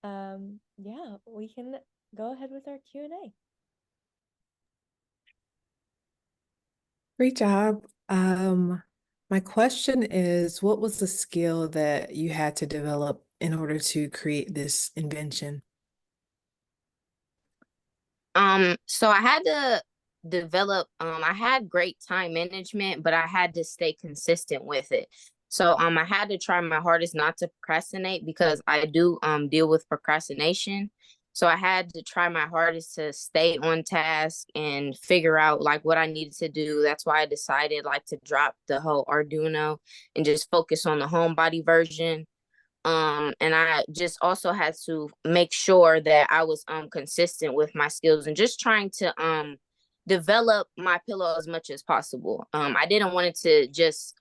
Yeah, we can go ahead with our Q&A. Great job. My question is, what was the skill that you had to develop in order to create this invention? So I had to develop, I had great time management, but I had to stay consistent with it. So I had to try my hardest not to procrastinate, because I do deal with procrastination. So I had to try my hardest to stay on task and figure out like what I needed to do. That's why I decided like to drop the whole Arduino and just focus on the homebody version. And I just also had to make sure that I was consistent with my skills, and just trying to develop my pillow as much as possible. I didn't want it to just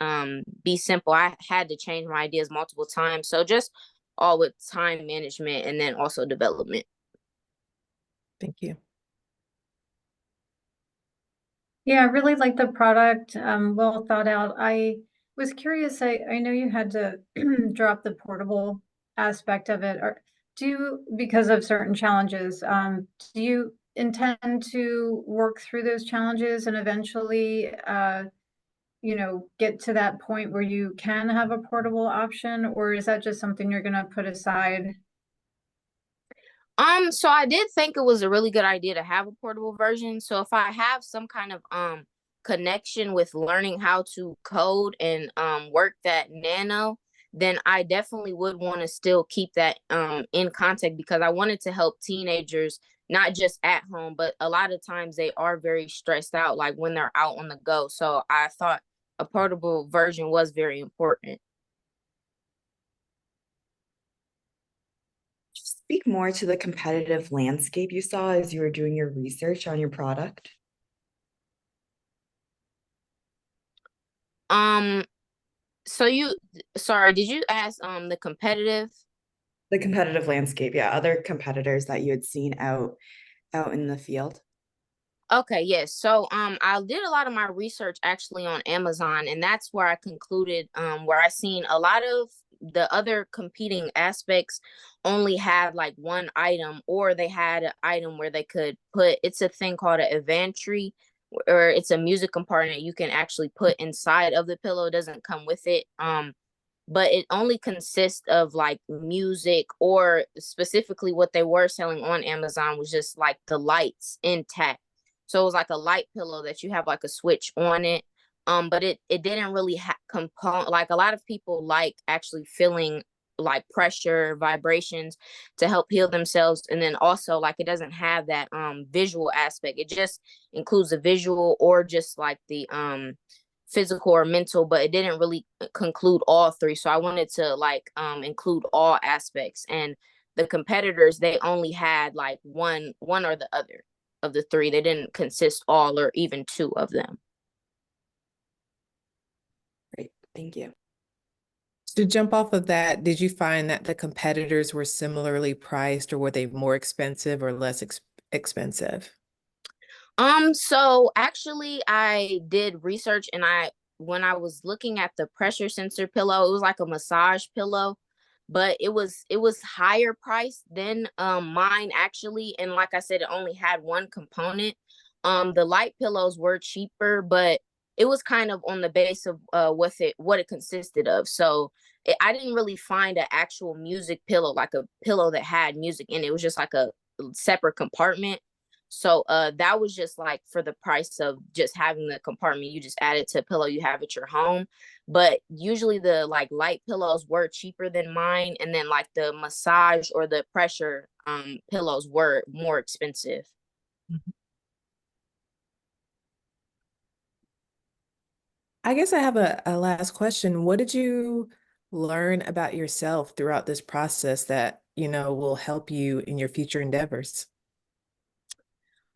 be simple. I had to change my ideas multiple times. So just all with time management and then also development. Thank you. Yeah, I really like the product, well thought out. I was curious, I know you had to drop the portable aspect of it, or because of certain challenges, do you intend to work through those challenges and eventually, get to that point where you can have a portable option, or is that just something you're gonna put aside? So I did think it was a really good idea to have a portable version. So if I have some kind of connection with learning how to code and work that nano, then I definitely would want to still keep that in contact, because I wanted to help teenagers, not just at home, but a lot of times they are very stressed out, like when they're out on the go. So I thought a portable version was very important. Speak more to the competitive landscape you saw as you were doing your research on your product. Sorry, did you ask the competitive? The competitive landscape, yeah, other competitors that you had seen out in the field. Okay, yes. So I did a lot of my research actually on Amazon, and that's where I concluded where I seen a lot of the other competing aspects only had like one item, or they had an item where they could put, it's a thing called an Eventry, or it's a music compartment you can actually put inside of the pillow. It doesn't come with it. But it only consists of like music, or specifically what they were selling on Amazon was just like the lights intact. So it was like a light pillow that you have like a switch on it. But it didn't really component, like a lot of people like actually feeling like pressure, vibrations to help heal themselves. And then also like it doesn't have that visual aspect. It just includes the visual, or just like the physical or mental, but it didn't really conclude all three. So I wanted to like include all aspects. And the competitors, they only had like one or the other of the three. They didn't consist all or even two of them. Great, thank you. To jump off of that, did you find that the competitors were similarly priced, or were they more expensive or less expensive? So actually I did research, and when I was looking at the pressure sensor pillow, it was like a massage pillow, but it was higher priced than mine actually. And like I said, it only had one component. The light pillows were cheaper, but it was kind of on the base of what it consisted of. So I didn't really find an actual music pillow, like a pillow that had music in it. It was just like a separate compartment. So that was just like for the price of just having the compartment. You just add it to a pillow you have at your home. But usually the like light pillows were cheaper than mine, and then like the massage or the pressure pillows were more expensive. I guess I have a last question. What did you learn about yourself throughout this process that, will help you in your future endeavors?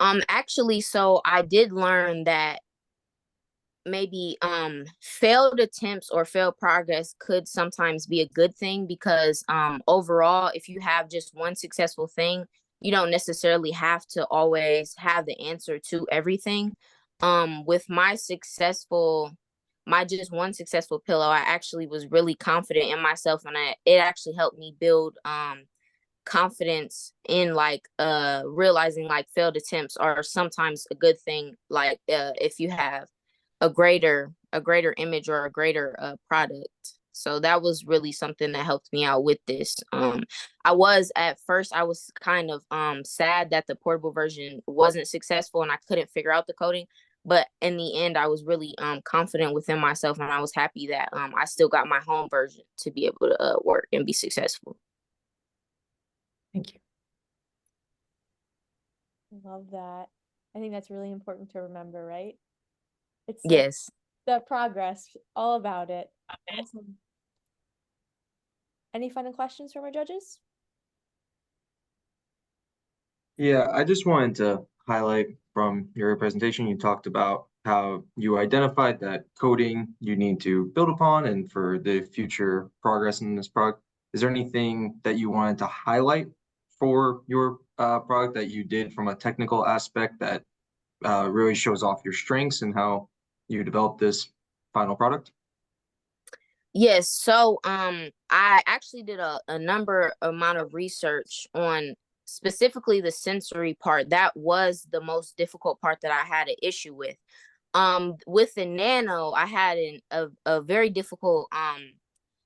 Actually, so I did learn that maybe failed attempts or failed progress could sometimes be a good thing, because overall, if you have just one successful thing, you don't necessarily have to always have the answer to everything. With my just one successful pillow, I actually was really confident in myself, and it actually helped me build confidence in like realizing like failed attempts are sometimes a good thing, like if you have a greater image or a greater product. So that was really something that helped me out with this. At first I was kind of sad that the portable version wasn't successful and I couldn't figure out the coding, but in the end I was really confident within myself, and I was happy that I still got my home version to be able to work and be successful. Thank you. Love that. I think that's really important to remember, right? It's like Yes. the progress, all about it. Awesome. Any final questions from our judges? Yeah, I just wanted to highlight from your presentation, you talked about how you identified that coding you need to build upon and for the future progress in this product. Is there anything that you wanted to highlight for your product that you did from a technical aspect that really shows off your strengths and how you developed this final product? Yes, so I actually did a number amount of research on specifically the sensory part. That was the most difficult part that I had an issue with. With the Nano, I had a very difficult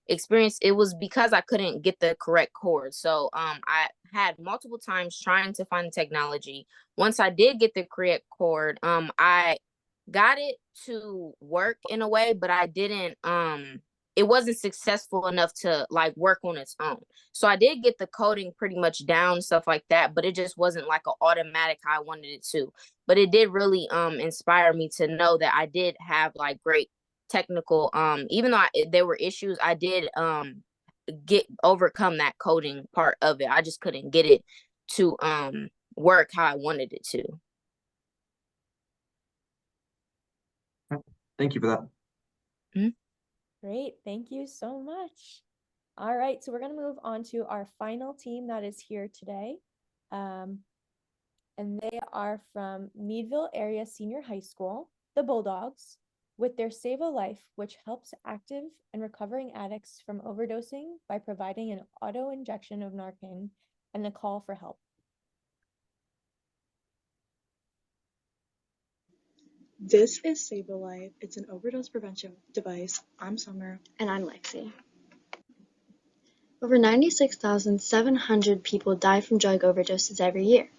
experience. It was because I couldn't get the correct cord. So I had multiple times trying to find the technology. Once I did get the correct cord, I got it to work in a way, but I didn't it wasn't successful enough to like work on its own. So I did get the coding pretty much down, stuff like that, but it just wasn't like an automatic how I wanted it to. But it did really inspire me to know that I did have like great technical even though there were issues, I did get overcome that coding part of it. I just couldn't get it to work how I wanted it to. Thank you for that. Mm-hmm. Great, thank you so much. All right, so we're going to move on to our final team that is here today. And they are from Meadville Area Senior High School, the Bulldogs, with their Save a Life, which helps active and recovering addicts from overdosing by providing an auto injection of Narcan and a call for help. This is Save a Life. It's an overdose prevention device. I'm Summer. And I'm Lexi. Over 96,700 people die from drug overdoses every year.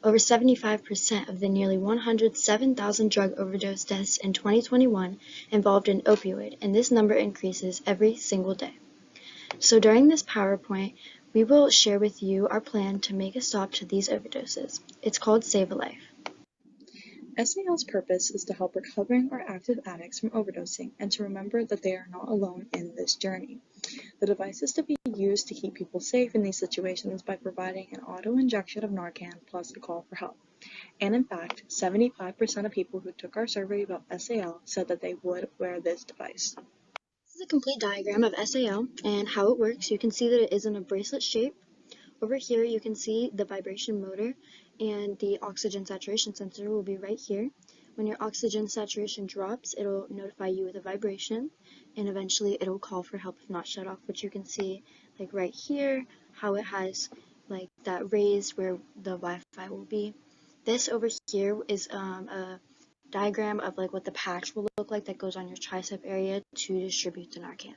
Over 75% of the nearly 107,000 drug overdose deaths in 2021 involved an opioid, and this number increases every single day. So during this PowerPoint, we will share with you our plan to make a stop to these overdoses. It's called Save a Life. SAL's purpose is to help recovering or active addicts from overdosing and to remember that they are not alone in this journey. The device is to be used to keep people safe in these situations by providing an auto injection of Narcan plus a call for help. And in fact, 75% of people who took our survey about SAL said that they would wear this device. This is a complete diagram of SAL and how it works. You can see that it is in a bracelet shape. Over here you can see the vibration motor, and the oxygen saturation sensor will be right here. When your oxygen saturation drops, it'll notify you with a vibration, and eventually it'll call for help if not shut off, which you can see like right here, how it has like that raised where the Wi-Fi will be. This over here is a diagram of like what the patch will look like that goes on your tricep area to distribute the Narcan.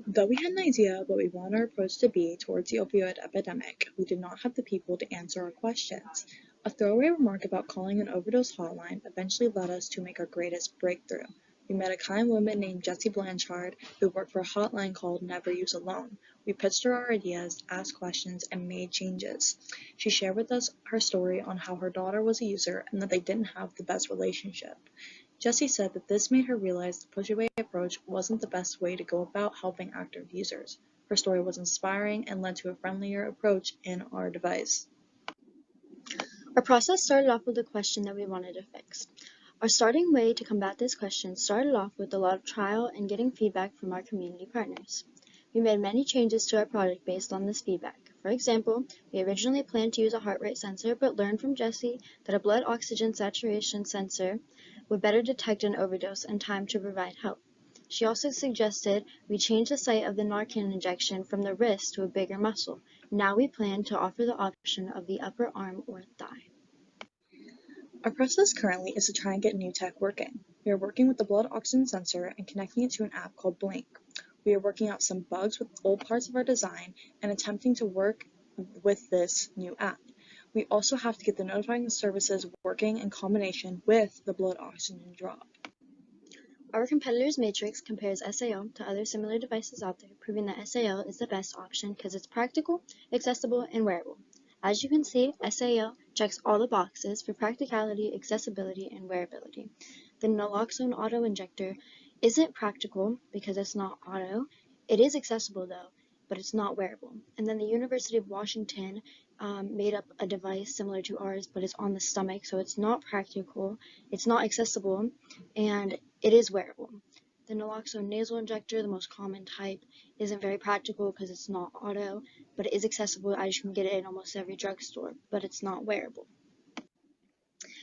Though we had an idea of what we want our approach to be towards the opioid epidemic, we did not have the people to answer our questions. A throwaway remark about calling an overdose hotline eventually led us to make our greatest breakthrough. We met a kind woman named Jessie Blanchard who worked for a hotline called Never Use Alone. We pitched her our ideas, asked questions, and made changes. She shared with us her story on how her daughter was a user and that they didn't have the best relationship. Jessie said that this made her realize the push-away approach wasn't the best way to go about helping active users. Her story was inspiring and led to a friendlier approach in our device. Our process started off with a question that we wanted to fix. Our starting way to combat this question started off with a lot of trial and getting feedback from our community partners. We made many changes to our product based on this feedback. For example, we originally planned to use a heart rate sensor but learned from Jessie that a blood oxygen saturation sensor would better detect an overdose in time to provide help. She also suggested we change the site of the Narcan injection from the wrist to a bigger muscle. Now we plan to offer the option of the upper arm or thigh. Our process currently is to try and get new tech working. We are working with the blood oxygen sensor and connecting it to an app called Blink. We are working out some bugs with old parts of our design and attempting to work with this new app. We also have to get the notifying services working in combination with the blood oxygen drop. Our competitor's matrix compares SAO to other similar devices out there, proving that SAO is the best option because it's practical, accessible, and wearable. As you can see, SAO checks all the boxes for practicality, accessibility, and wearability. The naloxone auto-injector isn't practical because it's not auto. It is accessible though, but it's not wearable. And then the University of Washington made up a device similar to ours, but it's on the stomach, so it's not practical, it's not accessible, and it is wearable. The naloxone nasal injector, the most common type, isn't very practical because it's not auto, but it is accessible as you can get it in almost every drugstore, but it's not wearable.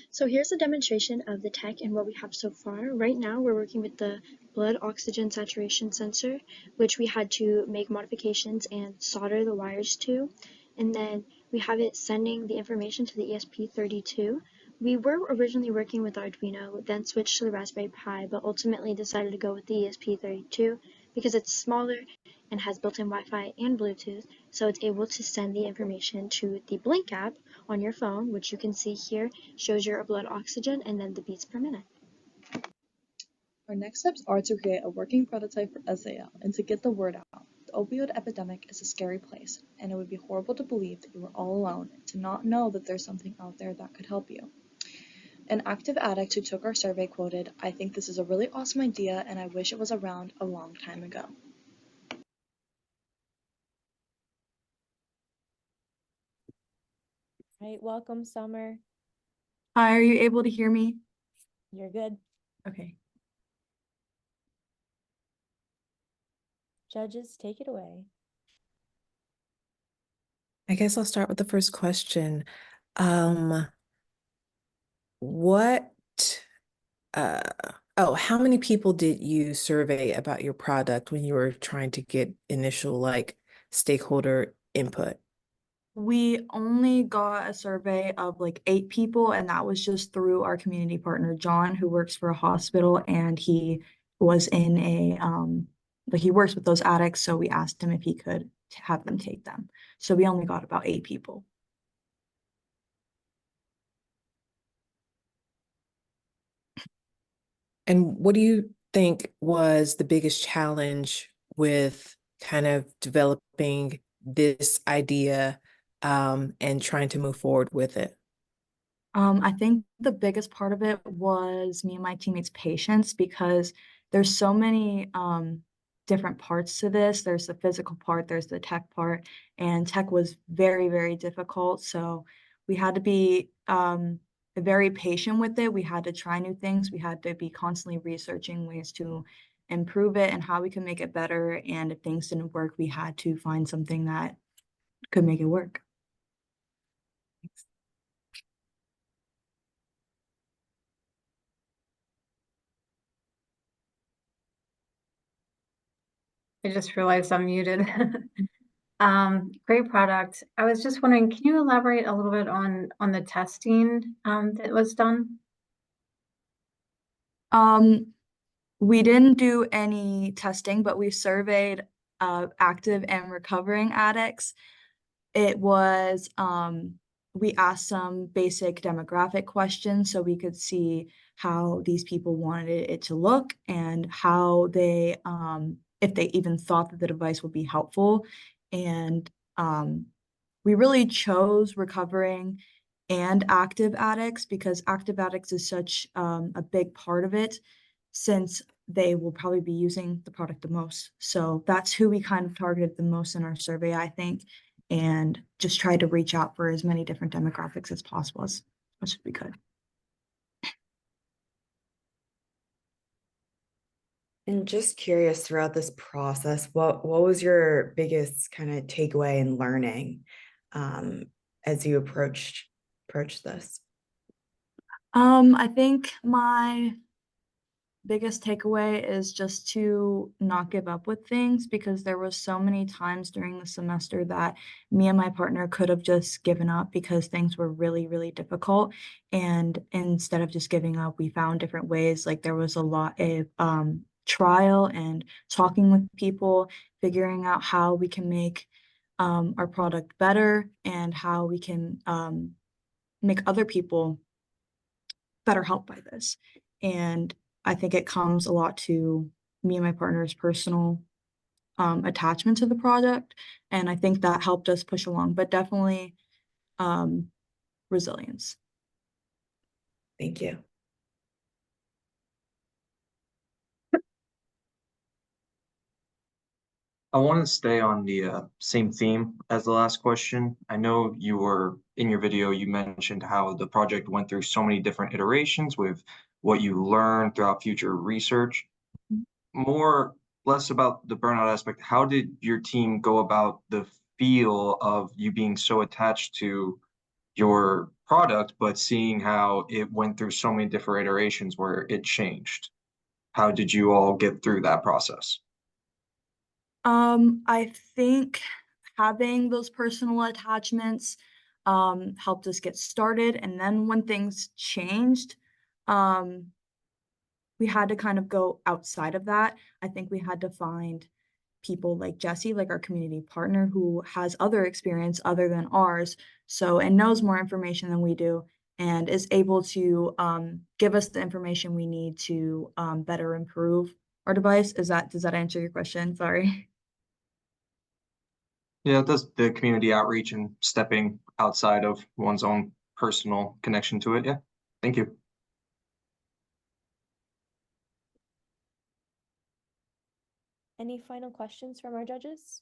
So here's a demonstration of the tech and what we have so far. Right now we're working with the blood oxygen saturation sensor, which we had to make modifications and solder the wires to, and then we have it sending the information to the ESP32. We were originally working with Arduino, then switched to the Raspberry Pi, but ultimately decided to go with the ESP32 because it's smaller and has built-in Wi-Fi and Bluetooth, so it's able to send the information to the Blink app on your phone, which you can see here shows your blood oxygen and then the beats per minute. Our next steps are to create a working prototype for SAO and to get the word out. The opioid epidemic is a scary place, and it would be horrible to believe that you were all alone and to not know that there's something out there that could help you. An active addict who took our survey quoted, "I think this is a really awesome idea and I wish it was around a long time ago." Right, welcome, Summer. Hi, are you able to hear me? You're good. Okay. Judges, take it away. I guess I'll start with the first question. What, how many people did you survey about your product when you were trying to get initial like stakeholder input? We only got a survey of like 8 people, and that was just through our community partner, John, who works for a hospital, and he was in a, like he works with those addicts, so we asked him if he could have them take them. So we only got about 8 people. And what do you think was the biggest challenge with kind of developing this idea and trying to move forward with it? I think the biggest part of it was me and my teammates' patience because there's so many different parts to this. There's the physical part, there's the tech part, and tech was very, very difficult. So we had to be very patient with it. We had to try new things. We had to be constantly researching ways to improve it and how we can make it better. And if things didn't work, we had to find something that could make it work. I just realized I'm muted. Great product. I was just wondering, can you elaborate a little bit on the testing that was done? We didn't do any testing, but we surveyed active and recovering addicts. It was, we asked some basic demographic questions so we could see how these people wanted it to look and how they, if they even thought that the device would be helpful. And we really chose recovering and active addicts because active addicts is such a big part of it, since they will probably be using the product the most. So that's who we kind of targeted the most in our survey, I think, and just tried to reach out for as many different demographics as possible as much as we could. And just curious, throughout this process, what was your biggest kind of takeaway and learning as you approached this? I think my biggest takeaway is just to not give up with things, because there was so many times during the semester that me and my partner could have just given up because things were really, really difficult. And instead of just giving up, we found different ways. Like there was a lot of trial and talking with people, figuring out how we can make our product better and how we can make other people better helped by this. And I think it comes a lot to me and my partner's personal attachment to the product. And I think that helped us push along, but definitely resilience. Thank you. I want to stay on the same theme as the last question. I know you were in your video, you mentioned how the project went through so many different iterations with what you learned throughout future research. More, less about the burnout aspect. How did your team go about the feel of you being so attached to your product, but seeing how it went through so many different iterations where it changed? How did you all get through that process? I think having those personal attachments helped us get started. And then when things changed, we had to kind of go outside of that. I think we had to find people like Jesse, like our community partner, who has other experience other than ours, so and knows more information than we do, and is able to give us the information we need to better improve our device. Does that answer your question? Sorry. Yeah, it does the community outreach and stepping outside of one's own personal connection to it. Yeah, thank you. Any final questions from our judges?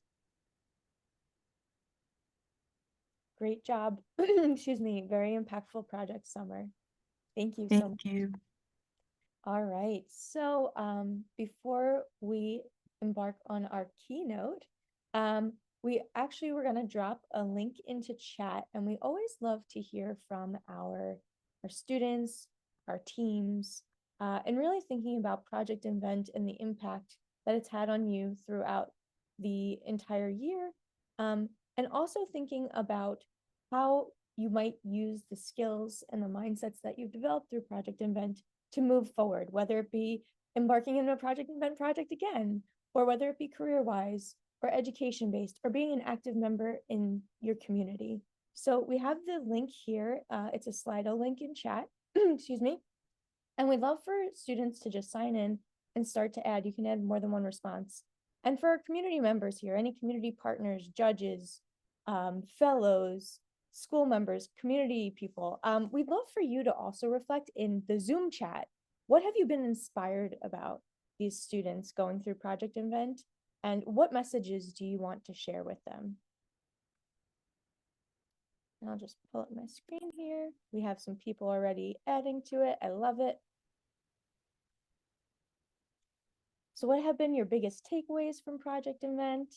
Great job. Excuse me. Very impactful project, Summer. Thank you so much. Thank you. All right. So before we embark on our keynote, we actually were going to drop a link into chat, and we always love to hear from our students, our teams, and really thinking about Project Invent and the impact that it's had on you throughout the entire year, and also thinking about how you might use the skills and the mindsets that you've developed through Project Invent to move forward, whether it be embarking in a Project Invent project again, or whether it be career-wise or education-based, or being an active member in your community. So we have the link here. It's a Slido link in chat, excuse me. And we'd love for students to just sign in and start to add. You can add more than one response. And for our community members here, any community partners, judges, fellows, school members, community people, we'd love for you to also reflect in the Zoom chat. What have you been inspired about these students going through Project Invent? And what messages do you want to share with them? And I'll just pull up my screen here. We have some people already adding to it. I love it. So what have been your biggest takeaways from Project Invent?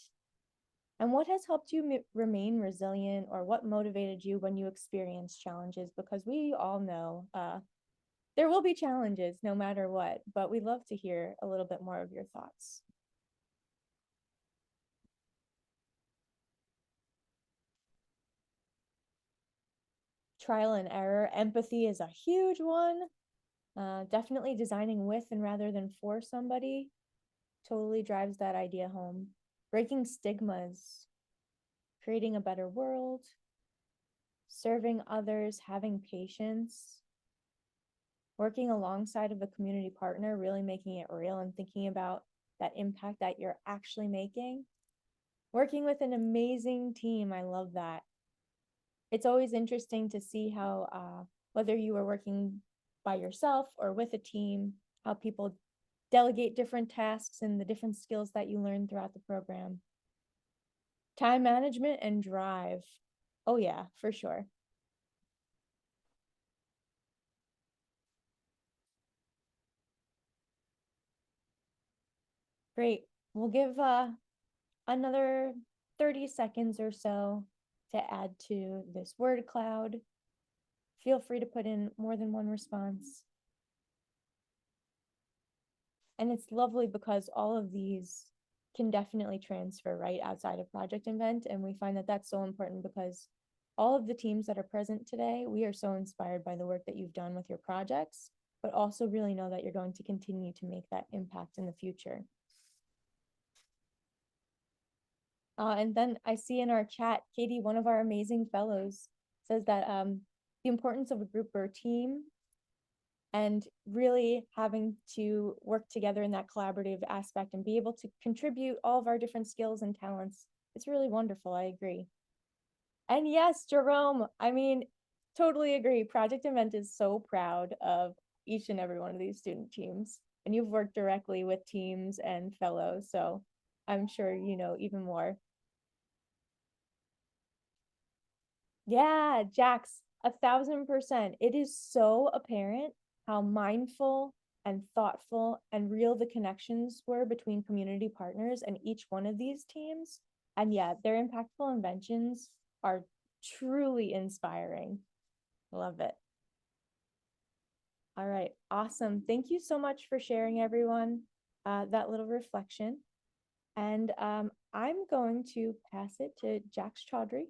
And what has helped you remain resilient, or what motivated you when you experience challenges? Because we all know there will be challenges no matter what, but we'd love to hear a little bit more of your thoughts. Trial and error. Empathy is a huge one. Definitely designing with and rather than for somebody totally drives that idea home breaking stigmas, creating a better world, serving others, having patience, working alongside of a community partner, really making it real and thinking about that impact that you're actually making. Working with an amazing team, I love that. It's always interesting to see how, whether you are working by yourself or with a team, how people delegate different tasks and the different skills that you learn throughout the program. Time management and drive. Oh yeah, for sure. Great. We'll give another 30 seconds or so to add to this word cloud. Feel free to put in more than one response. And it's lovely because all of these can definitely transfer right outside of Project Invent. And we find that that's so important because all of the teams that are present today, we are so inspired by the work that you've done with your projects, but also really know that you're going to continue to make that impact in the future. And then I see in our chat, Katie, one of our amazing fellows, says that the importance of a group or a team and really having to work together in that collaborative aspect and be able to contribute all of our different skills and talents. It's really wonderful. I agree. And yes, Jerome, I mean, totally agree. Project Invent is so proud of each and every one of these student teams. And you've worked directly with teams and fellows, so I'm sure you know even more. Yeah, Jax, 1000%. It is so apparent how mindful and thoughtful and real the connections were between community partners and each one of these teams. And yeah, their impactful inventions are truly inspiring. Love it. All right, awesome. Thank you so much for sharing, everyone, that little reflection. And I'm going to pass it to Jax Chaudhry,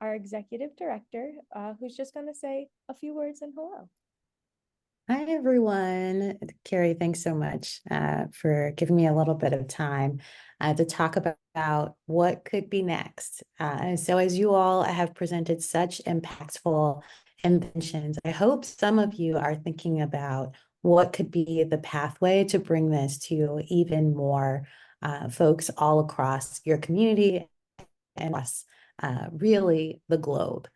our executive director, who's just going to say a few words and hello. Hi, everyone. Carrie, thanks so much for giving me a little bit of time to talk about what could be next. So as you all have presented such impactful inventions, I hope some of you are thinking about what could be the pathway to bring this to even more folks all across your community and across really the globe.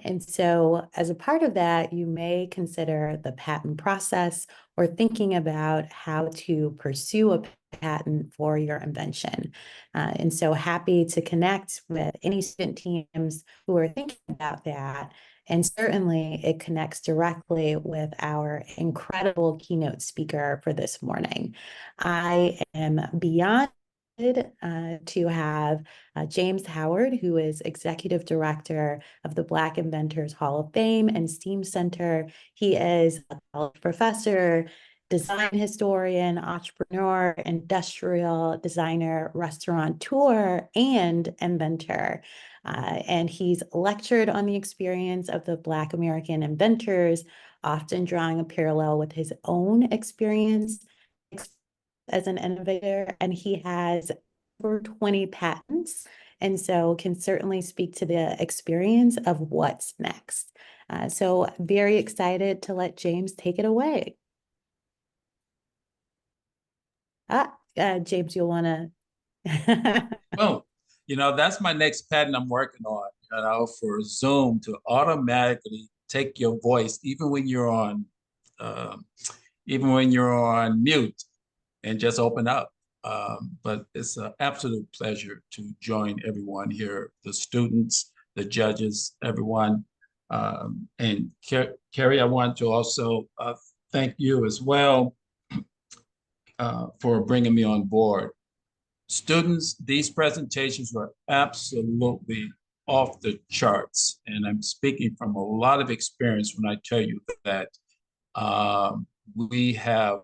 And so as a part of that, you may consider the patent process or thinking about how to pursue a patent for your invention. And so happy to connect with any student teams who are thinking about that. And certainly it connects directly with our incredible keynote speaker for this morning. I am beyond to have James Howard, who is Executive Director of the Black Inventors Hall of Fame and STEAM Center. He is a college professor, design historian, entrepreneur, industrial designer, restaurateur, and inventor. And he's lectured on the experience of the Black American inventors, often drawing a parallel with his own experience as an innovator, and he has over 20 patents, and so can certainly speak to the experience of what's next. So very excited to let James take it away. James, you'll want to. Oh, that's my next patent I'm working on, for Zoom to automatically take your voice, even when you're on mute, and just open up. But it's an absolute pleasure to join everyone here, the students, the judges, everyone. And Carrie, I want to also thank you as well for bringing me on board. Students, these presentations were absolutely off the charts. And I'm speaking from a lot of experience when I tell you that we have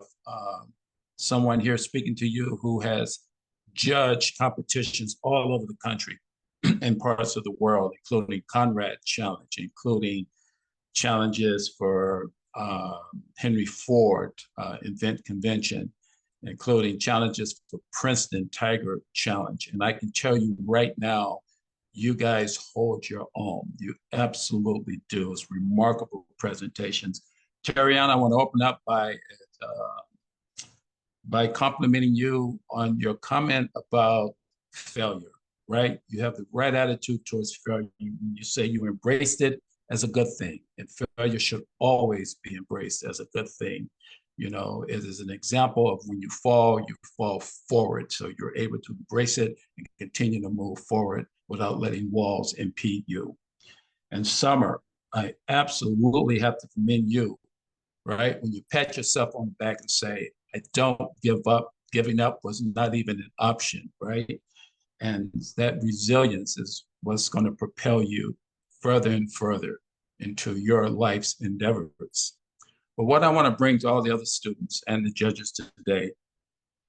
someone here speaking to you who has judged competitions all over the country and parts of the world, including Conrad Challenge, including challenges for Henry Ford Invent Convention. including challenges for Princeton Tiger Challenge. And I can tell you right now, you guys hold your own. You absolutely do. It's remarkable presentations. Terriana, I want to open up by complimenting you on your comment about failure, right? You have the right attitude towards failure. You say you embraced it as a good thing, and failure should always be embraced as a good thing. You know, it is an example of when you fall forward. So you're able to embrace it and continue to move forward without letting walls impede you. And Summer, I absolutely have to commend you, right? When you pat yourself on the back and say, I don't give up, giving up was not even an option, right? And that resilience is what's going to propel you further and further into your life's endeavors. But what I want to bring to all the other students and the judges today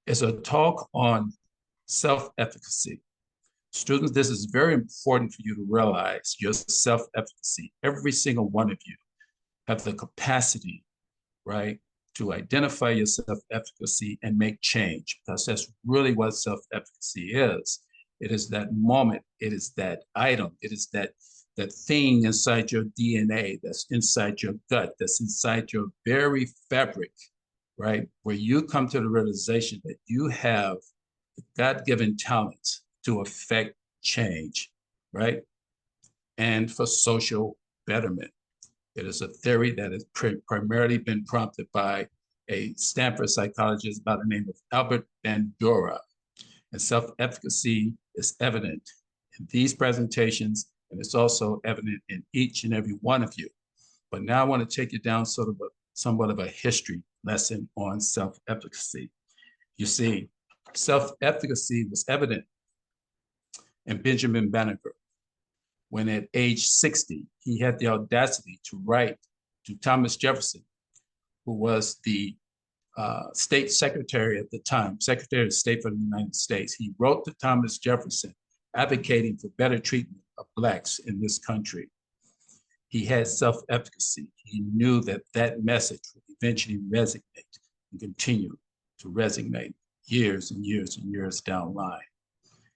is a talk on self-efficacy. Students, this is very important for you to realize your self-efficacy. Every single one of you have the capacity, right, to identify your self-efficacy and make change, because that's really what self-efficacy is. It is that moment, it is that item, it is that thing inside your DNA, that's inside your gut, that's inside your very fabric, right? Where you come to the realization that you have God-given talents to affect change, right? And for social betterment. It is a theory that has primarily been prompted by a Stanford psychologist by the name of Albert Bandura. And self-efficacy is evident in these presentations, and it's also evident in each and every one of you. But now I want to take you down somewhat of a history lesson on self-efficacy. You see, self-efficacy was evident in Benjamin Banneker, when at age 60, he had the audacity to write to Thomas Jefferson, who was the state secretary at the time, Secretary of State for the United States. He wrote to Thomas Jefferson advocating for better treatment of Blacks in this country. He had self-efficacy. He knew that that message would eventually resonate and continue to resonate years and years and years down the line.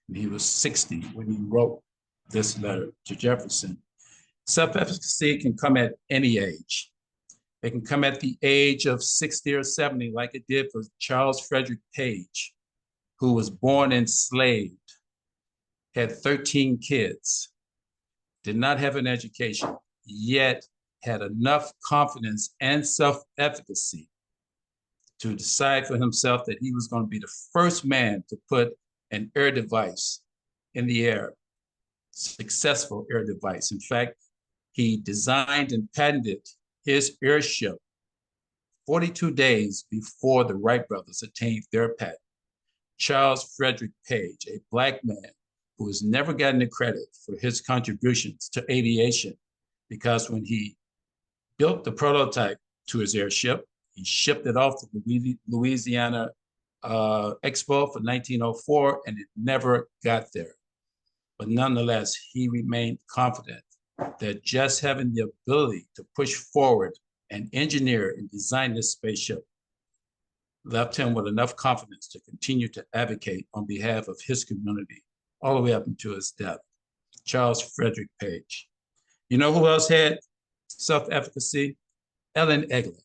And he was 60 when he wrote this letter to Jefferson. Self-efficacy can come at any age. It can come at the age of 60 or 70, like it did for Charles Frederick Page, who was born enslaved, had 13 kids, did not have an education, yet had enough confidence and self-efficacy to decide for himself that he was going to be the first man to put an air device in the air, successful air device. In fact, he designed and patented his airship 42 days before the Wright brothers attained their patent. Charles Frederick Page, a Black man who has never gotten the credit for his contributions to aviation, because when he built the prototype to his airship, he shipped it off to the Louisiana Expo for 1904, and it never got there. But nonetheless, he remained confident that just having the ability to push forward and engineer and design this spaceship left him with enough confidence to continue to advocate on behalf of his community all the way up until his death. Charles Frederick Page. You know who else had self-efficacy? Ellen Eglin,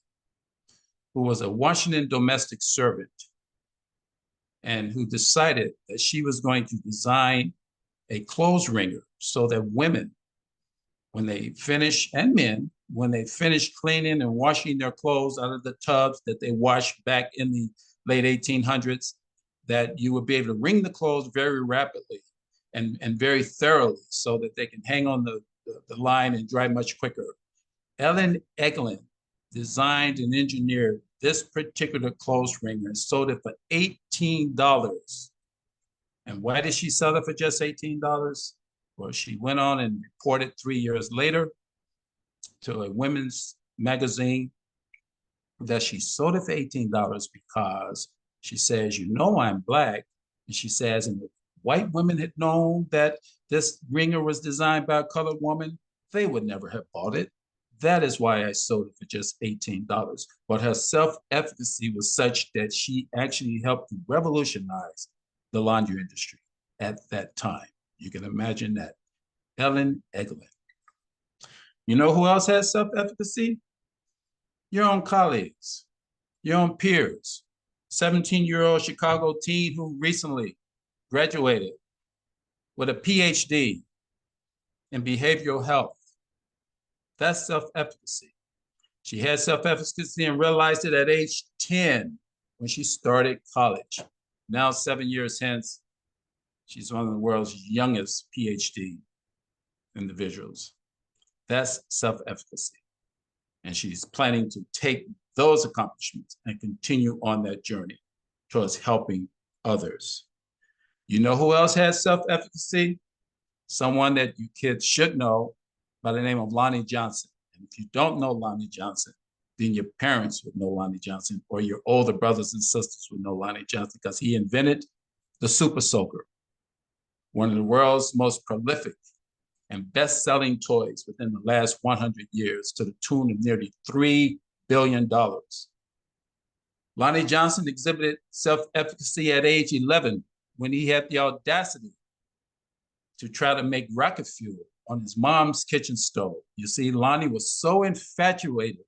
who was a Washington domestic servant and who decided that she was going to design a clothes wringer so that women, when they finish, and men, when they finish cleaning and washing their clothes out of the tubs that they washed back in the late 1800s, that you would be able to wring the clothes very rapidly and very thoroughly so that they can hang on the line and dry much quicker. Ellen Eglin designed and engineered this particular clothes wringer and sold it for $18. And why did she sell it for just $18? Well, she went on and reported 3 years later to a women's magazine that she sold it for $18 because she says, you know, I'm Black. And she says, and if white women had known that this ringer was designed by a colored woman, they would never have bought it. That is why I sold it for just $18. But her self-efficacy was such that she actually helped to revolutionize the laundry industry at that time. You can imagine that. Ellen Eglin. You know who else has self-efficacy? Your own colleagues, your own peers. 17-year-old Chicago teen who recently graduated with a PhD in behavioral health. That's self-efficacy. She had self-efficacy and realized it at age 10 when she started college. Now, 7 years hence, she's one of the world's youngest PhD individuals. That's self-efficacy. And she's planning to take those accomplishments and continue on that journey towards helping others. You know who else has self-efficacy? Someone that you kids should know by the name of Lonnie Johnson. And if you don't know Lonnie Johnson, then your parents would know Lonnie Johnson, or your older brothers and sisters would know Lonnie Johnson, because he invented the Super Soaker, one of the world's most prolific and best-selling toys within the last 100 years, to the tune of nearly $3 billion. Lonnie Johnson exhibited self-efficacy at age 11 when he had the audacity to try to make rocket fuel on his mom's kitchen stove. You see, Lonnie was so infatuated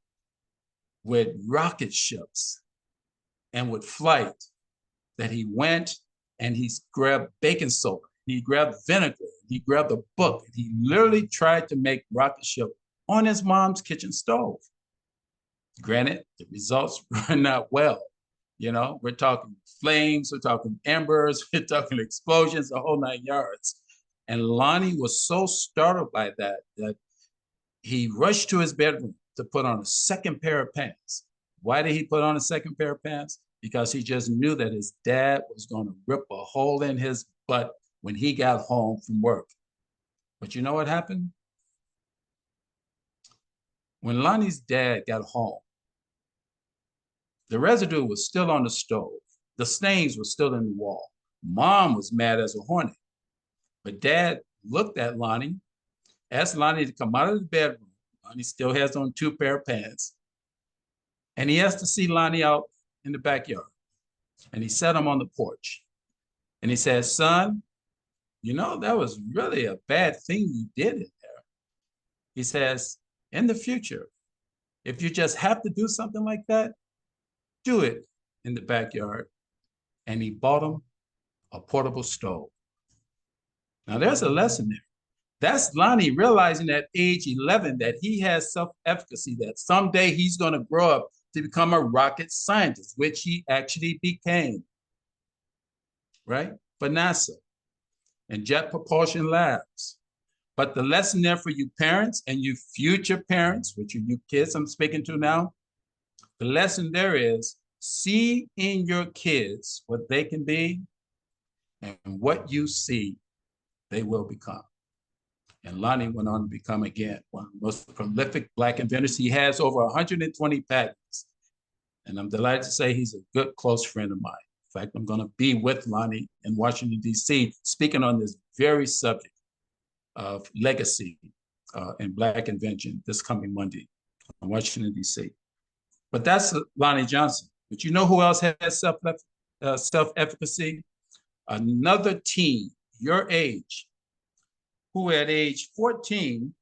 with rocket ships and with flight that he went and he grabbed baking soda, he grabbed vinegar, he grabbed a book, and he literally tried to make rocket ship on his mom's kitchen stove. Granted, the results were not well. You know, we're talking flames, we're talking embers, we're talking explosions, the whole 9 yards. And Lonnie was so startled by that he rushed to his bedroom to put on a second pair of pants. Why did he put on a second pair of pants? Because he just knew that his dad was going to rip a hole in his butt when he got home from work. But you know what happened? When Lonnie's dad got home, the residue was still on the stove. The stains were still in the wall. Mom was mad as a hornet. But Dad looked at Lonnie, asked Lonnie to come out of the bedroom. Lonnie still has on 2 pair of pants. And he asked to see Lonnie out in the backyard. And he set him on the porch. And he said, son, you know, that was really a bad thing you did in there. He says, in the future, if you just have to do something like that, do it in the backyard. And he bought him a portable stove. Now there's a lesson there. That's Lonnie realizing at age 11 that he has self-efficacy, that someday he's going to grow up to become a rocket scientist, which he actually became, right? For NASA and Jet Propulsion Labs. But the lesson there for you parents and you future parents, which are you kids I'm speaking to now, the lesson there is see in your kids what they can be, and what you see, they will become. And Lonnie went on to become, again, one of the most prolific Black inventors. He has over 120 patents. And I'm delighted to say he's a good, close friend of mine. In fact, I'm going to be with Lonnie in Washington, D.C., speaking on this very subject of legacy and Black invention this coming Monday in Washington, D.C. But that's Lonnie Johnson. But you know who else has self-efficacy? Another teen, your age, who at age 14,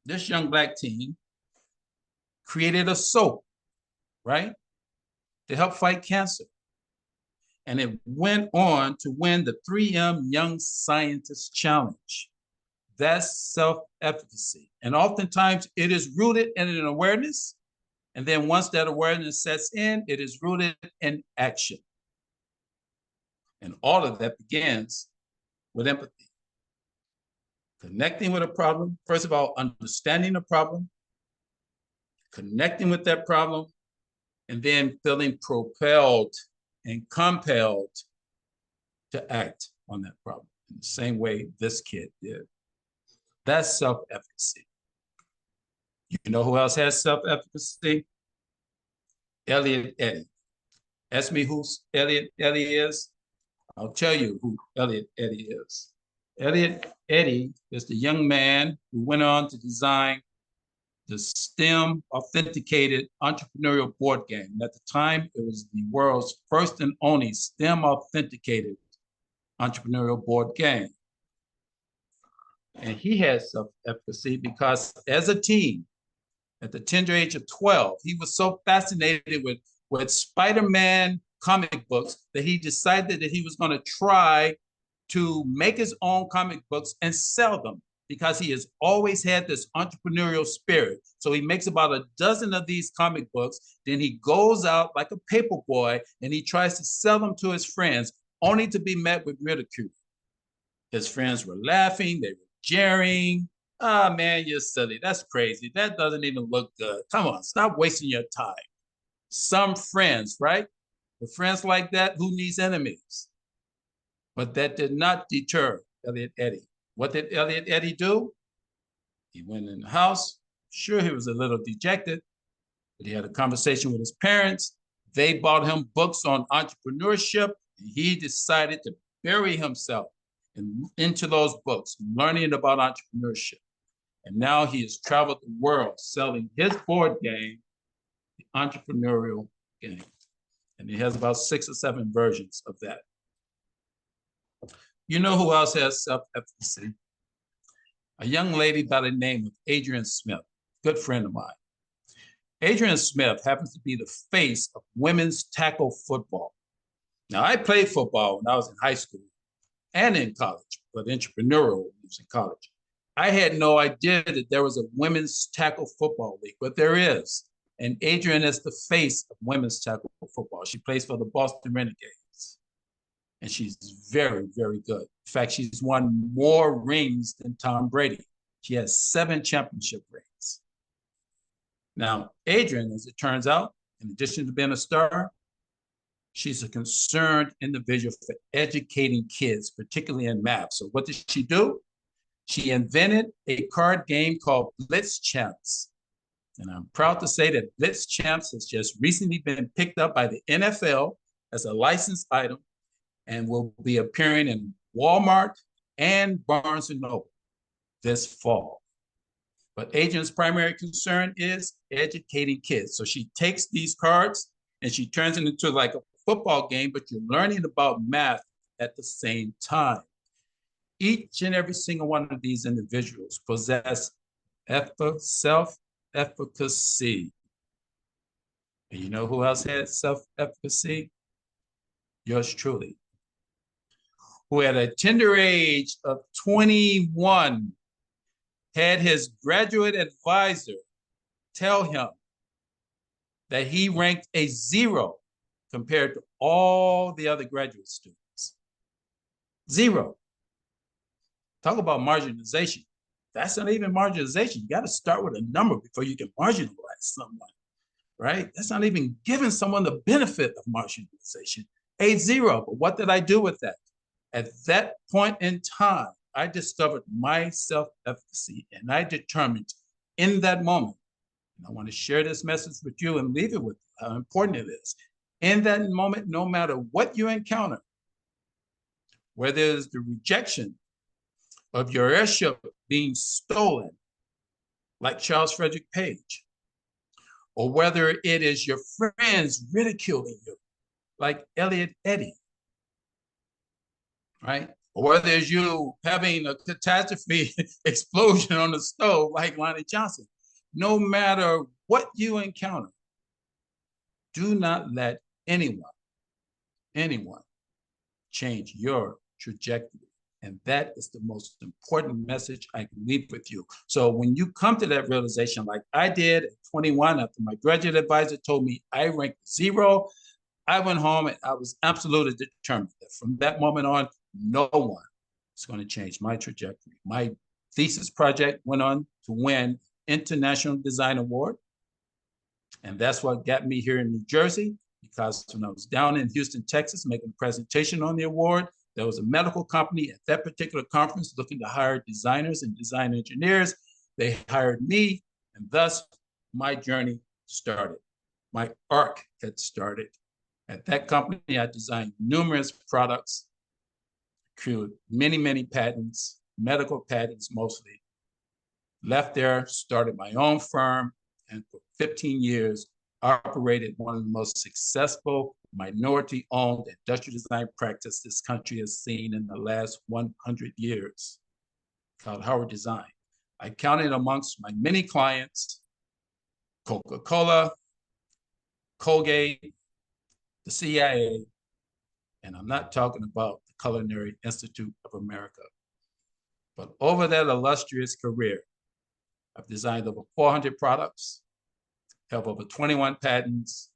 this young Black teen created a soap, right, to help fight cancer. And it went on to win the 3M Young Scientist Challenge. That's self-efficacy. And oftentimes it is rooted in an awareness. And then once that awareness sets in, it is rooted in action. And all of that begins with empathy. Connecting with a problem, first of all, understanding the problem, connecting with that problem, and then feeling propelled and compelled to act on that problem in the same way this kid did. That's self-efficacy. You know who else has self-efficacy? Elliot Eddy. Ask me who Elliot Eddy is. I'll tell you who Elliot Eddy is. Elliot Eddy is the young man who went on to design the STEM Authenticated Entrepreneurial Board Game. And at the time, it was the world's first and only STEM Authenticated Entrepreneurial Board Game. And he had self-efficacy because as a teen, at the tender age of 12, he was so fascinated with Spider-Man comic books that he decided that he was going to try to make his own comic books and sell them because he has always had this entrepreneurial spirit. So he makes about a dozen of these comic books. Then he goes out like a paper boy and he tries to sell them to his friends, only to be met with ridicule. His friends were laughing, they were jeering. Ah, man, you're silly. That's crazy. That doesn't even look good. Come on, stop wasting your time. Some friends, right? With friends like that, who needs enemies? But that did not deter Elliot Eddy. What did Elliot Eddy do? He went in the house. Sure, he was a little dejected, but he had a conversation with his parents. They bought him books on entrepreneurship, and he decided to bury himself into those books, learning about entrepreneurship. And now he has traveled the world selling his board game, the entrepreneurial game. And he has about 6 or 7 versions of that. You know who else has self-efficacy? A young lady by the name of Adrienne Smith, good friend of mine. Adrienne Smith happens to be the face of women's tackle football. Now, I played football when I was in high school and in college, but entrepreneurial was in college. I had no idea that there was a women's tackle football league, but there is. And Adrienne is the face of women's tackle football. She plays for the Boston Renegades. And she's very, very good. In fact, she's won more rings than Tom Brady. She has 7 championship rings. Now, Adrienne, as it turns out, in addition to being a star, she's a concerned individual for educating kids, particularly in math. So what did she do? She invented a card game called Blitz Champs. And I'm proud to say that Blitz Champs has just recently been picked up by the NFL as a licensed item and will be appearing in Walmart and Barnes & Noble this fall. But Adrienne's primary concern is educating kids. So she takes these cards and she turns it into like a football game, but you're learning about math at the same time. Each and every single one of these individuals possess self-efficacy. And you know who else had self-efficacy? Yours truly, who at a tender age of 21 had his graduate advisor tell him that he ranked a 0 compared to all the other graduate students. 0. Talk about marginalization. That's not even marginalization. You got to start with a number before you can marginalize someone, right? That's not even giving someone the benefit of marginalization. A 0. But what did I do with that? At that point in time, I discovered my self-efficacy, and I determined in that moment, and I want to share this message with you and leave it with you, how important it is. In that moment, no matter what you encounter, whether it's the rejection of your airship being stolen, like Charles Frederick Page, or whether it is your friends ridiculing you, like Elliot Eddy, right? Or whether it's you having a catastrophe explosion on the stove, like Lonnie Johnson. No matter what you encounter, do not let anyone change your trajectory. And that is the most important message I can leave with you. So when you come to that realization, like I did at 21, after my graduate advisor told me I ranked 0, I went home and I was absolutely determined that from that moment on, no one is going to change my trajectory. My thesis project went on to win International Design Award. And that's what got me here in New Jersey, because when I was down in Houston, Texas, making a presentation on the award, there was a medical company at that particular conference looking to hire designers and design engineers. They hired me, and thus my journey started. My arc had started. At that company, I designed numerous products, created many, many patents, medical patents mostly. Left there, started my own firm, and for 15 years, operated one of the most successful minority-owned industrial design practice this country has seen in the last 100 years, called Howard Design. I counted amongst my many clients, Coca-Cola, Colgate, the CIA, and I'm not talking about the Culinary Institute of America. But over that illustrious career, I've designed over 400 products, have over 21 patents,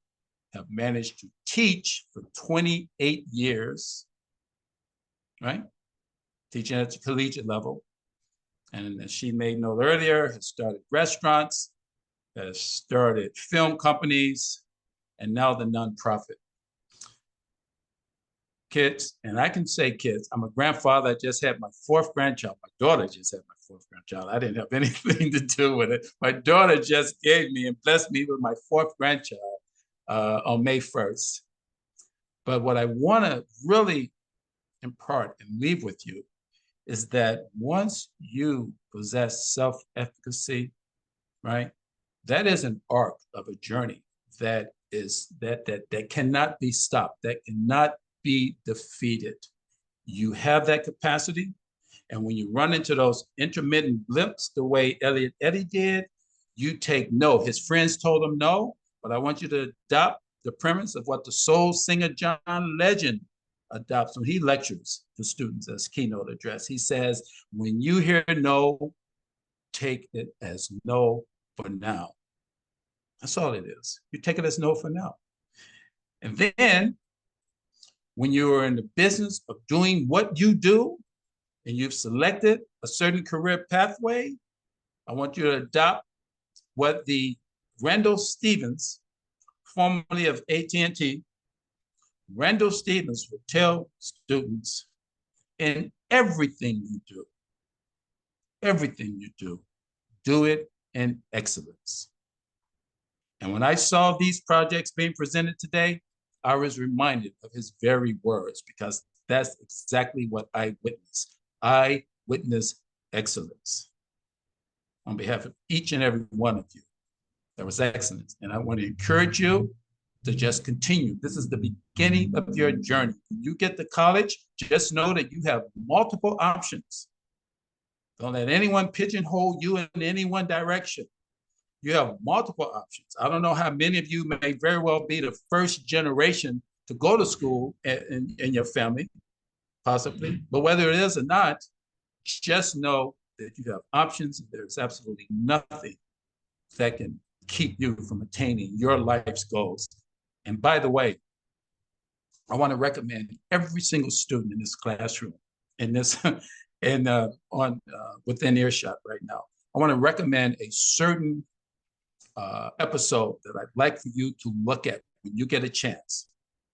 have managed to teach for 28 years, right? Teaching at the collegiate level. And as she made note earlier, has started restaurants, has started film companies, and now the nonprofit. Kids, and I can say kids, I'm a grandfather. I just had my 4th grandchild. My daughter just had my 4th grandchild. I didn't have anything to do with it. My daughter just gave me and blessed me with my 4th grandchild on May 1st. But what I want to really impart and leave with you is that once you possess self-efficacy, right, that is an arc of a journey that cannot be stopped, that cannot be defeated. You have that capacity, and when you run into those intermittent blips, the way Elliot Eddy did, you take no. His friends told him no, but I want you to adopt the premise of what the soul singer John Legend adopts when he lectures to students as keynote address. He says, when you hear no, take it as no for now. That's all it is. You take it as no for now. And then when you're in the business of doing what you do and you've selected a certain career pathway, I want you to adopt what the Randall Stevens, formerly of AT&T, Randall Stevens would tell students, in everything you do it in excellence. And when I saw these projects being presented today, I was reminded of his very words, because that's exactly what I witnessed. I witnessed excellence. On behalf of each and every one of you, there was excellence. And I want to encourage you to just continue. This is the beginning of your journey. When you get to college, just know that you have multiple options. Don't let anyone pigeonhole you in any one direction. You have multiple options. I don't know how many of you may very well be the first generation to go to school in your family, possibly. But whether it is or not, just know that you have options. There's absolutely nothing that can keep you from attaining your life's goals. And by the way, I want to recommend every single student in this classroom, in this, within earshot right now. I want to recommend a certain episode that I'd like for you to look at when you get a chance.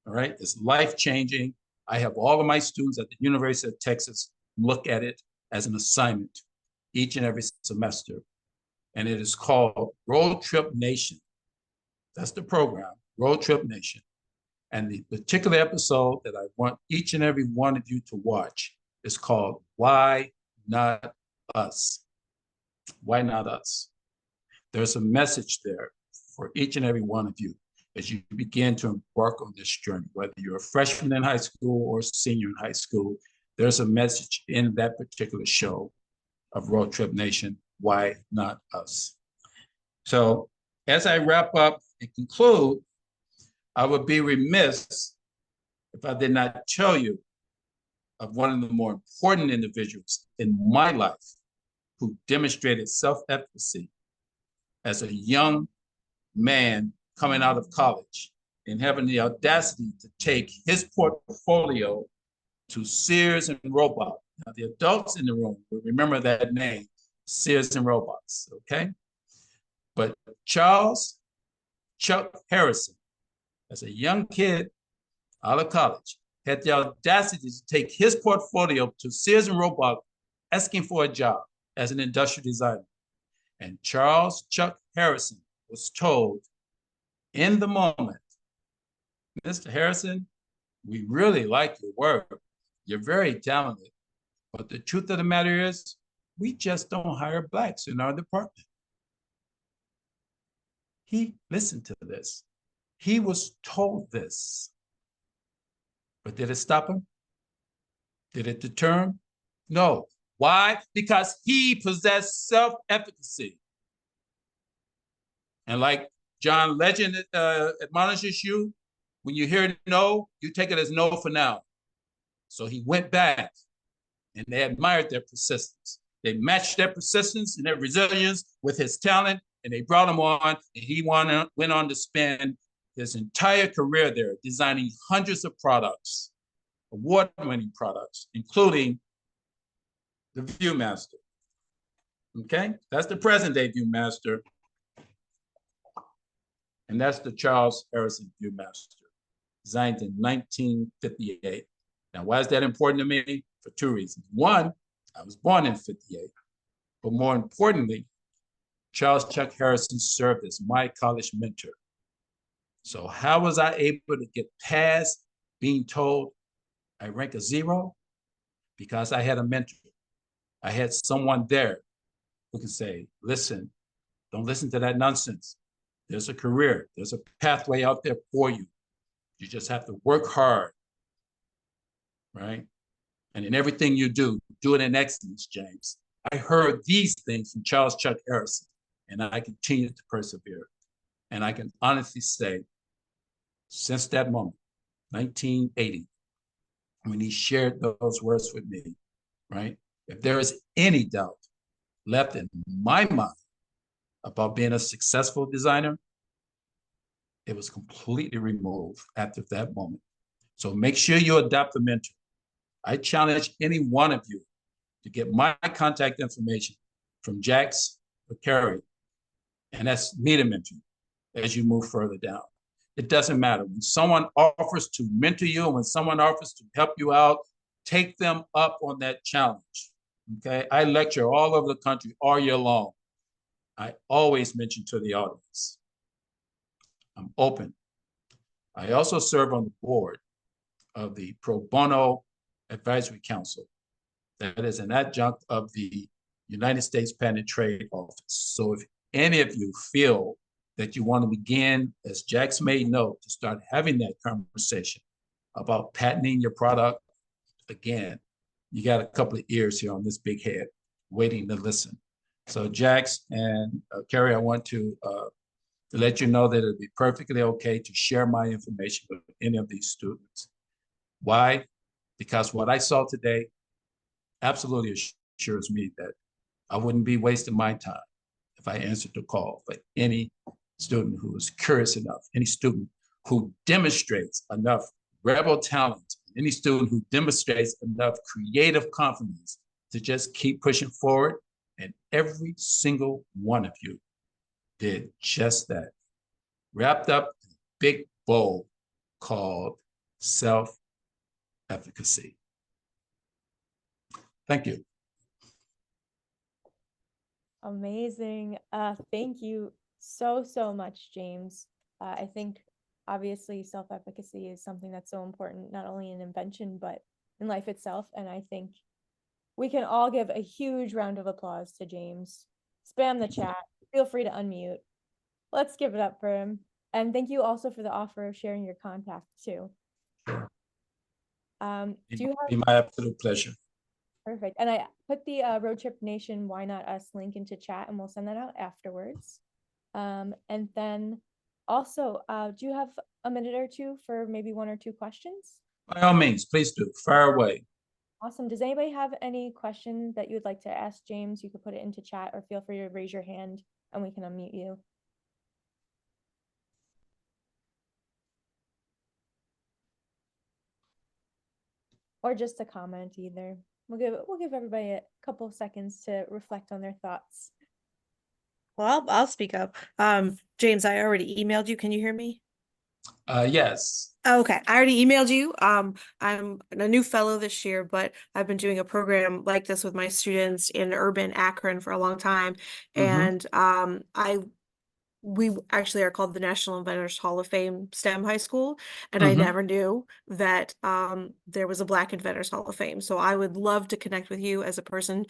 All right, it's life-changing. I have all of my students at the University of Texas look at it as an assignment each and every semester. And it is called Road Trip Nation. That's the program, Road Trip Nation. And the particular episode that I want each and every one of you to watch is called Why Not Us? Why Not Us? There's a message there for each and every one of you as you begin to embark on this journey, whether you're a freshman in high school or a senior in high school. There's a message in that particular show of Road Trip Nation, Why Not Us? So as I wrap up and conclude, I would be remiss if I did not tell you of one of the more important individuals in my life who demonstrated self-efficacy as a young man coming out of college and having the audacity to take his portfolio to Sears and Roebuck. Now, the adults in the room will remember that name, Sears and Roebucks, okay? But Charles Chuck Harrison, as a young kid out of college, had the audacity to take his portfolio to Sears and Roebuck asking for a job as an industrial designer. And Charles Chuck Harrison was told in the moment, Mr. Harrison, we really like your work. You're very talented. But the truth of the matter is, we just don't hire Blacks in our department. He listened to this. He was told this. But did it stop him? Did it deter him? No. Why? Because he possessed self-efficacy. And like John Legend admonishes you, when you hear no, you take it as no for now. So he went back, and they admired their persistence. They matched their persistence and their resilience with his talent, and they brought him on, and he went on to spend his entire career there designing hundreds of products, award-winning products, including the Viewmaster. Okay, that's the present-day Viewmaster, and that's the Charles Harrison Viewmaster, designed in 1958. Now, why is that important to me? For two reasons. One, I was born in 58, but more importantly, Charles Chuck Harrison served as my college mentor. So how was I able to get past being told I rank a 0? Because I had a mentor. I had someone there who can say, listen, don't listen to that nonsense. There's a career, there's a pathway out there for you. You just have to work hard, right? And in everything you do it in excellence, James. I heard these things from Charles Chuck Harrison, and I continue to persevere. And I can honestly say, since that moment, 1980, when he shared those words with me, right? If there is any doubt left in my mind about being a successful designer, it was completely removed after that moment. So make sure you adopt a mentor. I challenge any one of you to get my contact information from Jax or Carrie, and that's me to mentor you as you move further down. It doesn't matter. When someone offers to mentor you, when someone offers to help you out, take them up on that challenge. Okay, I lecture all over the country all year long. I always mention to the audience, I'm open. I also serve on the board of the Pro Bono Advisory Council. That is an adjunct of the United States Patent and Trade Office. So if any of you feel that you want to begin, as Jax made note, to start having that conversation about patenting your product, again, you got a couple of ears here on this big head waiting to listen. So Jax and Carrie, I want to let you know that it'd be perfectly okay to share my information with any of these students. Why? Because what I saw today absolutely assures me that I wouldn't be wasting my time if I answered the call for any student who is curious enough, any student who demonstrates enough rebel talent, any student who demonstrates enough creative confidence to just keep pushing forward. And every single one of you did just that, wrapped up in a big bowl called self-efficacy. Thank you. Amazing. Thank you so much, James. I think obviously self-efficacy is something that's so important, not only in invention, but in life itself. And I think we can all give a huge round of applause to James. Spam the chat. Feel free to unmute. Let's give it up for him. And thank you also for the offer of sharing your contact too. Do you have... Be my absolute pleasure. Perfect. And I put the Road Trip Nation Why Not Us link into chat, and we'll send that out afterwards. And then also, do you have a minute or two for maybe one or two questions? By all means, please do. Fire away. Awesome. Does anybody have any question that you would like to ask James? You could put it into chat, or feel free to raise your hand and we can unmute you. Or just a comment either. We'll give everybody a couple of seconds to reflect on their thoughts. Well, I'll speak up. James, I already emailed you. Can you hear me? Yes. Okay, I already emailed you. I'm a new fellow this year, but I've been doing a program like this with my students in urban Akron for a long time. And I we actually are called the National Inventors Hall of Fame STEM High School, and I Mm-hmm. never knew that there was a Black Inventors Hall of Fame. So I would love to connect with you as a person,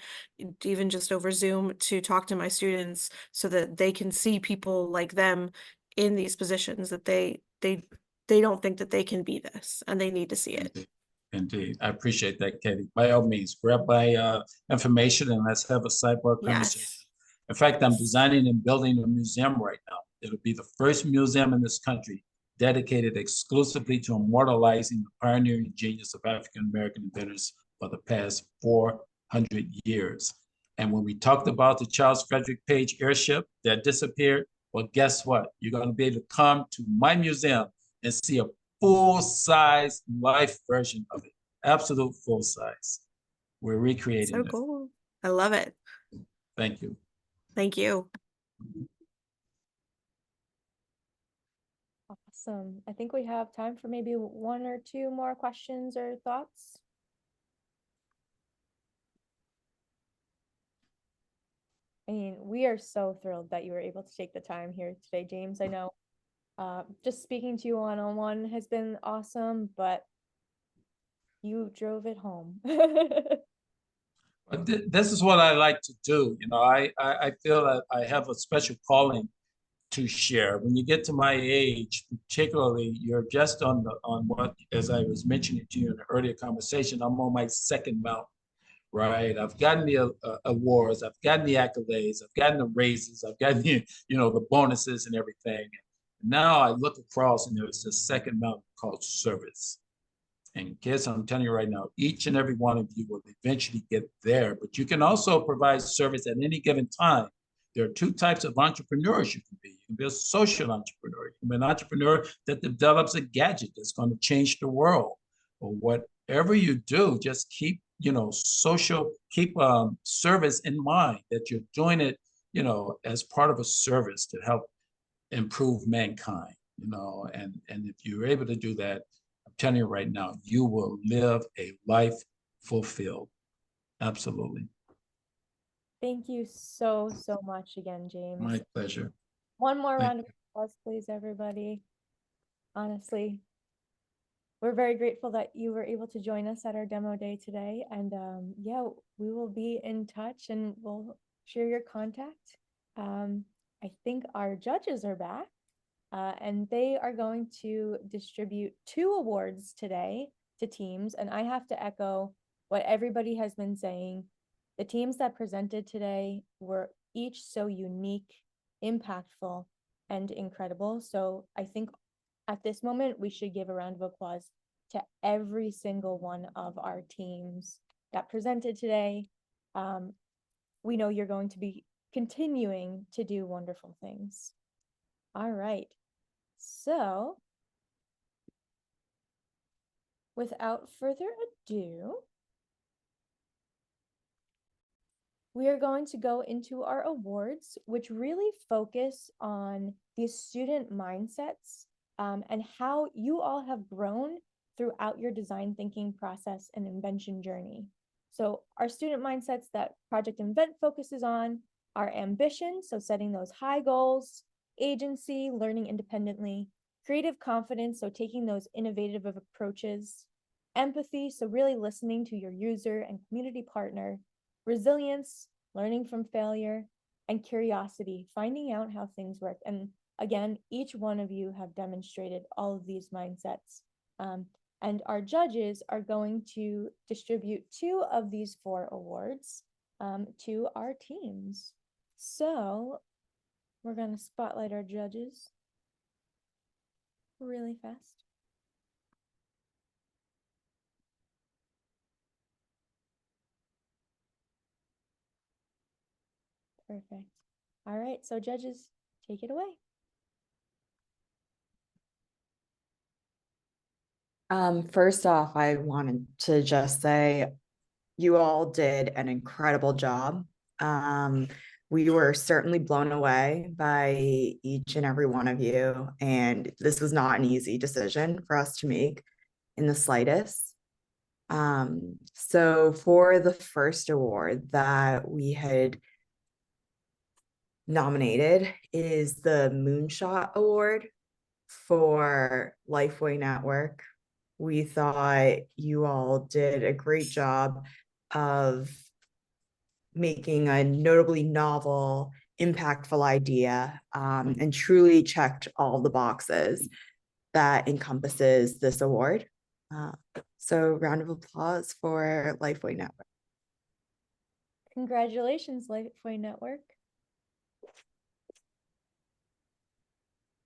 even just over Zoom, to talk to my students so that they can see people like them in these positions, that they don't think that they can be this, and they need to see it. Indeed. I appreciate that, Katie. By all means, grab my information and let's have a sidebar conversation. Yes. In fact, I'm designing and building a museum right now. It'll be the first museum in this country dedicated exclusively to immortalizing the pioneering genius of African American inventors for the past 400 years. And when we talked about the Charles Frederick Page airship that disappeared, well, guess what? You're going to be able to come to my museum and see a full-size life version of it. Absolute full size. We're recreating So it. cool. I love it. Thank you. Thank you. Awesome. I think we have time for maybe one or two more questions or thoughts. I mean, we are so thrilled that you were able to take the time here today, James. I know just speaking to you one-on-one has been awesome, but you drove it home. But this is what I like to do. You know, I feel that I have a special calling to share. When you get to my age, particularly, you're just on what, as I was mentioning to you in the earlier conversation, I'm on my second mountain, right? I've gotten the awards, I've gotten the accolades, I've gotten the raises, I've gotten the, the bonuses and everything. Now I look across and there's this second mountain called service. And kids, I'm telling you right now, each and every one of you will eventually get there, but you can also provide service at any given time. There are two types of entrepreneurs you can be. You can be a social entrepreneur. You can be an entrepreneur that develops a gadget that's going to change the world. Or whatever you do, just keep, keep service in mind, that you're doing it, as part of a service to help improve mankind, and if you're able to do that, I'm telling you right now, you will live a life fulfilled. Absolutely. Thank you so much again, James. My pleasure. One more Thank round of applause, please, everybody. Honestly, we're very grateful that you were able to join us at our demo day today. And yeah, we will be in touch and we'll share your contact. I think our judges are back and they are going to distribute 2 awards today to teams. And I have to echo what everybody has been saying. The teams that presented today were each so unique, impactful, and incredible. So I think at this moment, we should give a round of applause to every single one of our teams that presented today. We know you're going to be continuing to do wonderful things. All right. So, without further ado, we are going to go into our awards, which really focus on these student mindsets and how you all have grown throughout your design thinking process and invention journey. So our student mindsets that Project Invent focuses on are ambition, so setting those high goals, agency, learning independently, creative confidence, so taking those innovative approaches, empathy, so really listening to your user and community partner, resilience, learning from failure, and curiosity, finding out how things work. And again, each one of you have demonstrated all of these mindsets. And our judges are going to distribute 2 of these 4 awards to our teams. So we're going to spotlight our judges really fast. Perfect. All right, so judges, take it away. First off, I wanted to just say you all did an incredible job. We were certainly blown away by each and every one of you, and this was not an easy decision for us to make in the slightest. So for the first award that we had nominated is the Moonshot Award for Lifeway Network. We thought you all did a great job of making a notably novel, impactful idea, and truly checked all the boxes that encompasses this award. So round of applause for Lifeway Network. Congratulations, Lifeway Network.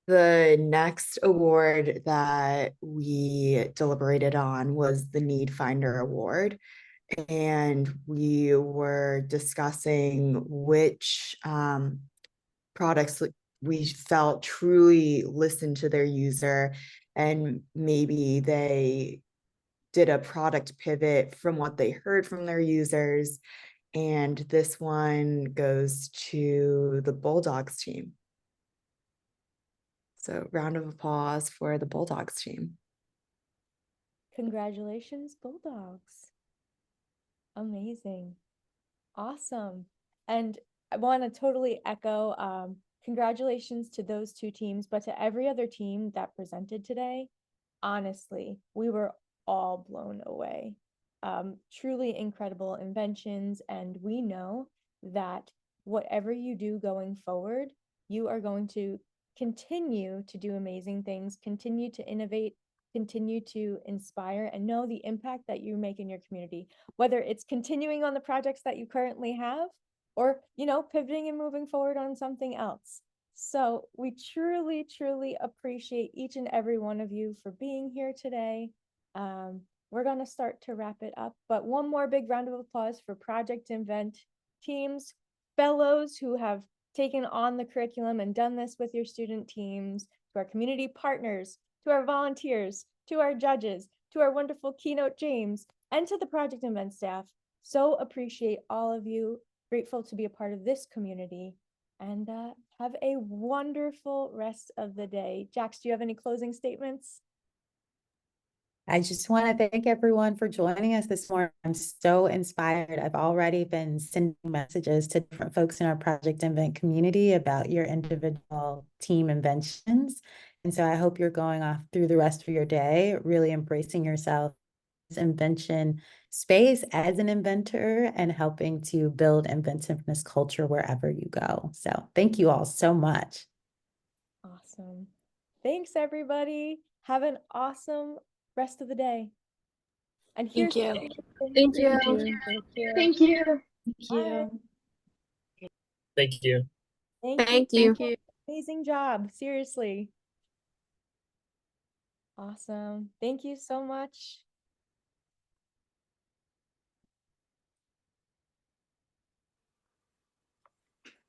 The next award that we deliberated on was the Need Finder Award. And we were discussing which products we felt truly listened to their user, and maybe they did a product pivot from what they heard from their users. And this one goes to the Bulldogs team. So round of applause for the Bulldogs team. Congratulations, Bulldogs. Amazing. Awesome. And I want to totally echo congratulations to those two teams, but to every other team that presented today. Honestly, we were all blown away. Truly incredible inventions, and we know that whatever you do going forward, you are going to continue to do amazing things, continue to innovate, continue to inspire, and know the impact that you make in your community, whether it's continuing on the projects that you currently have or, pivoting and moving forward on something else. So we truly, truly appreciate each and every one of you for being here today. We're going to start to wrap it up, but one more big round of applause for Project Invent teams, fellows who have taken on the curriculum and done this with your student teams, to our community partners, to our volunteers, to our judges, to our wonderful keynote James, and to the Project Invent staff. So appreciate all of you. Grateful to be a part of this community, and have a wonderful rest of the day. Jax, do you have any closing statements? I just want to thank everyone for joining us this morning. I'm so inspired. I've already been sending messages to different folks in our Project Invent community about your individual team inventions. And so I hope you're going off through the rest of your day, really embracing yourself, invention space as an inventor, and helping to build inventiveness culture wherever you go. So thank you all so much. Awesome. Thanks, everybody. Have an awesome rest of the day. And here's Thank you. Thank you. Thank you. Thank you. Thank you. Thank you. Thank you. Amazing job. Seriously. Awesome. Thank you so much.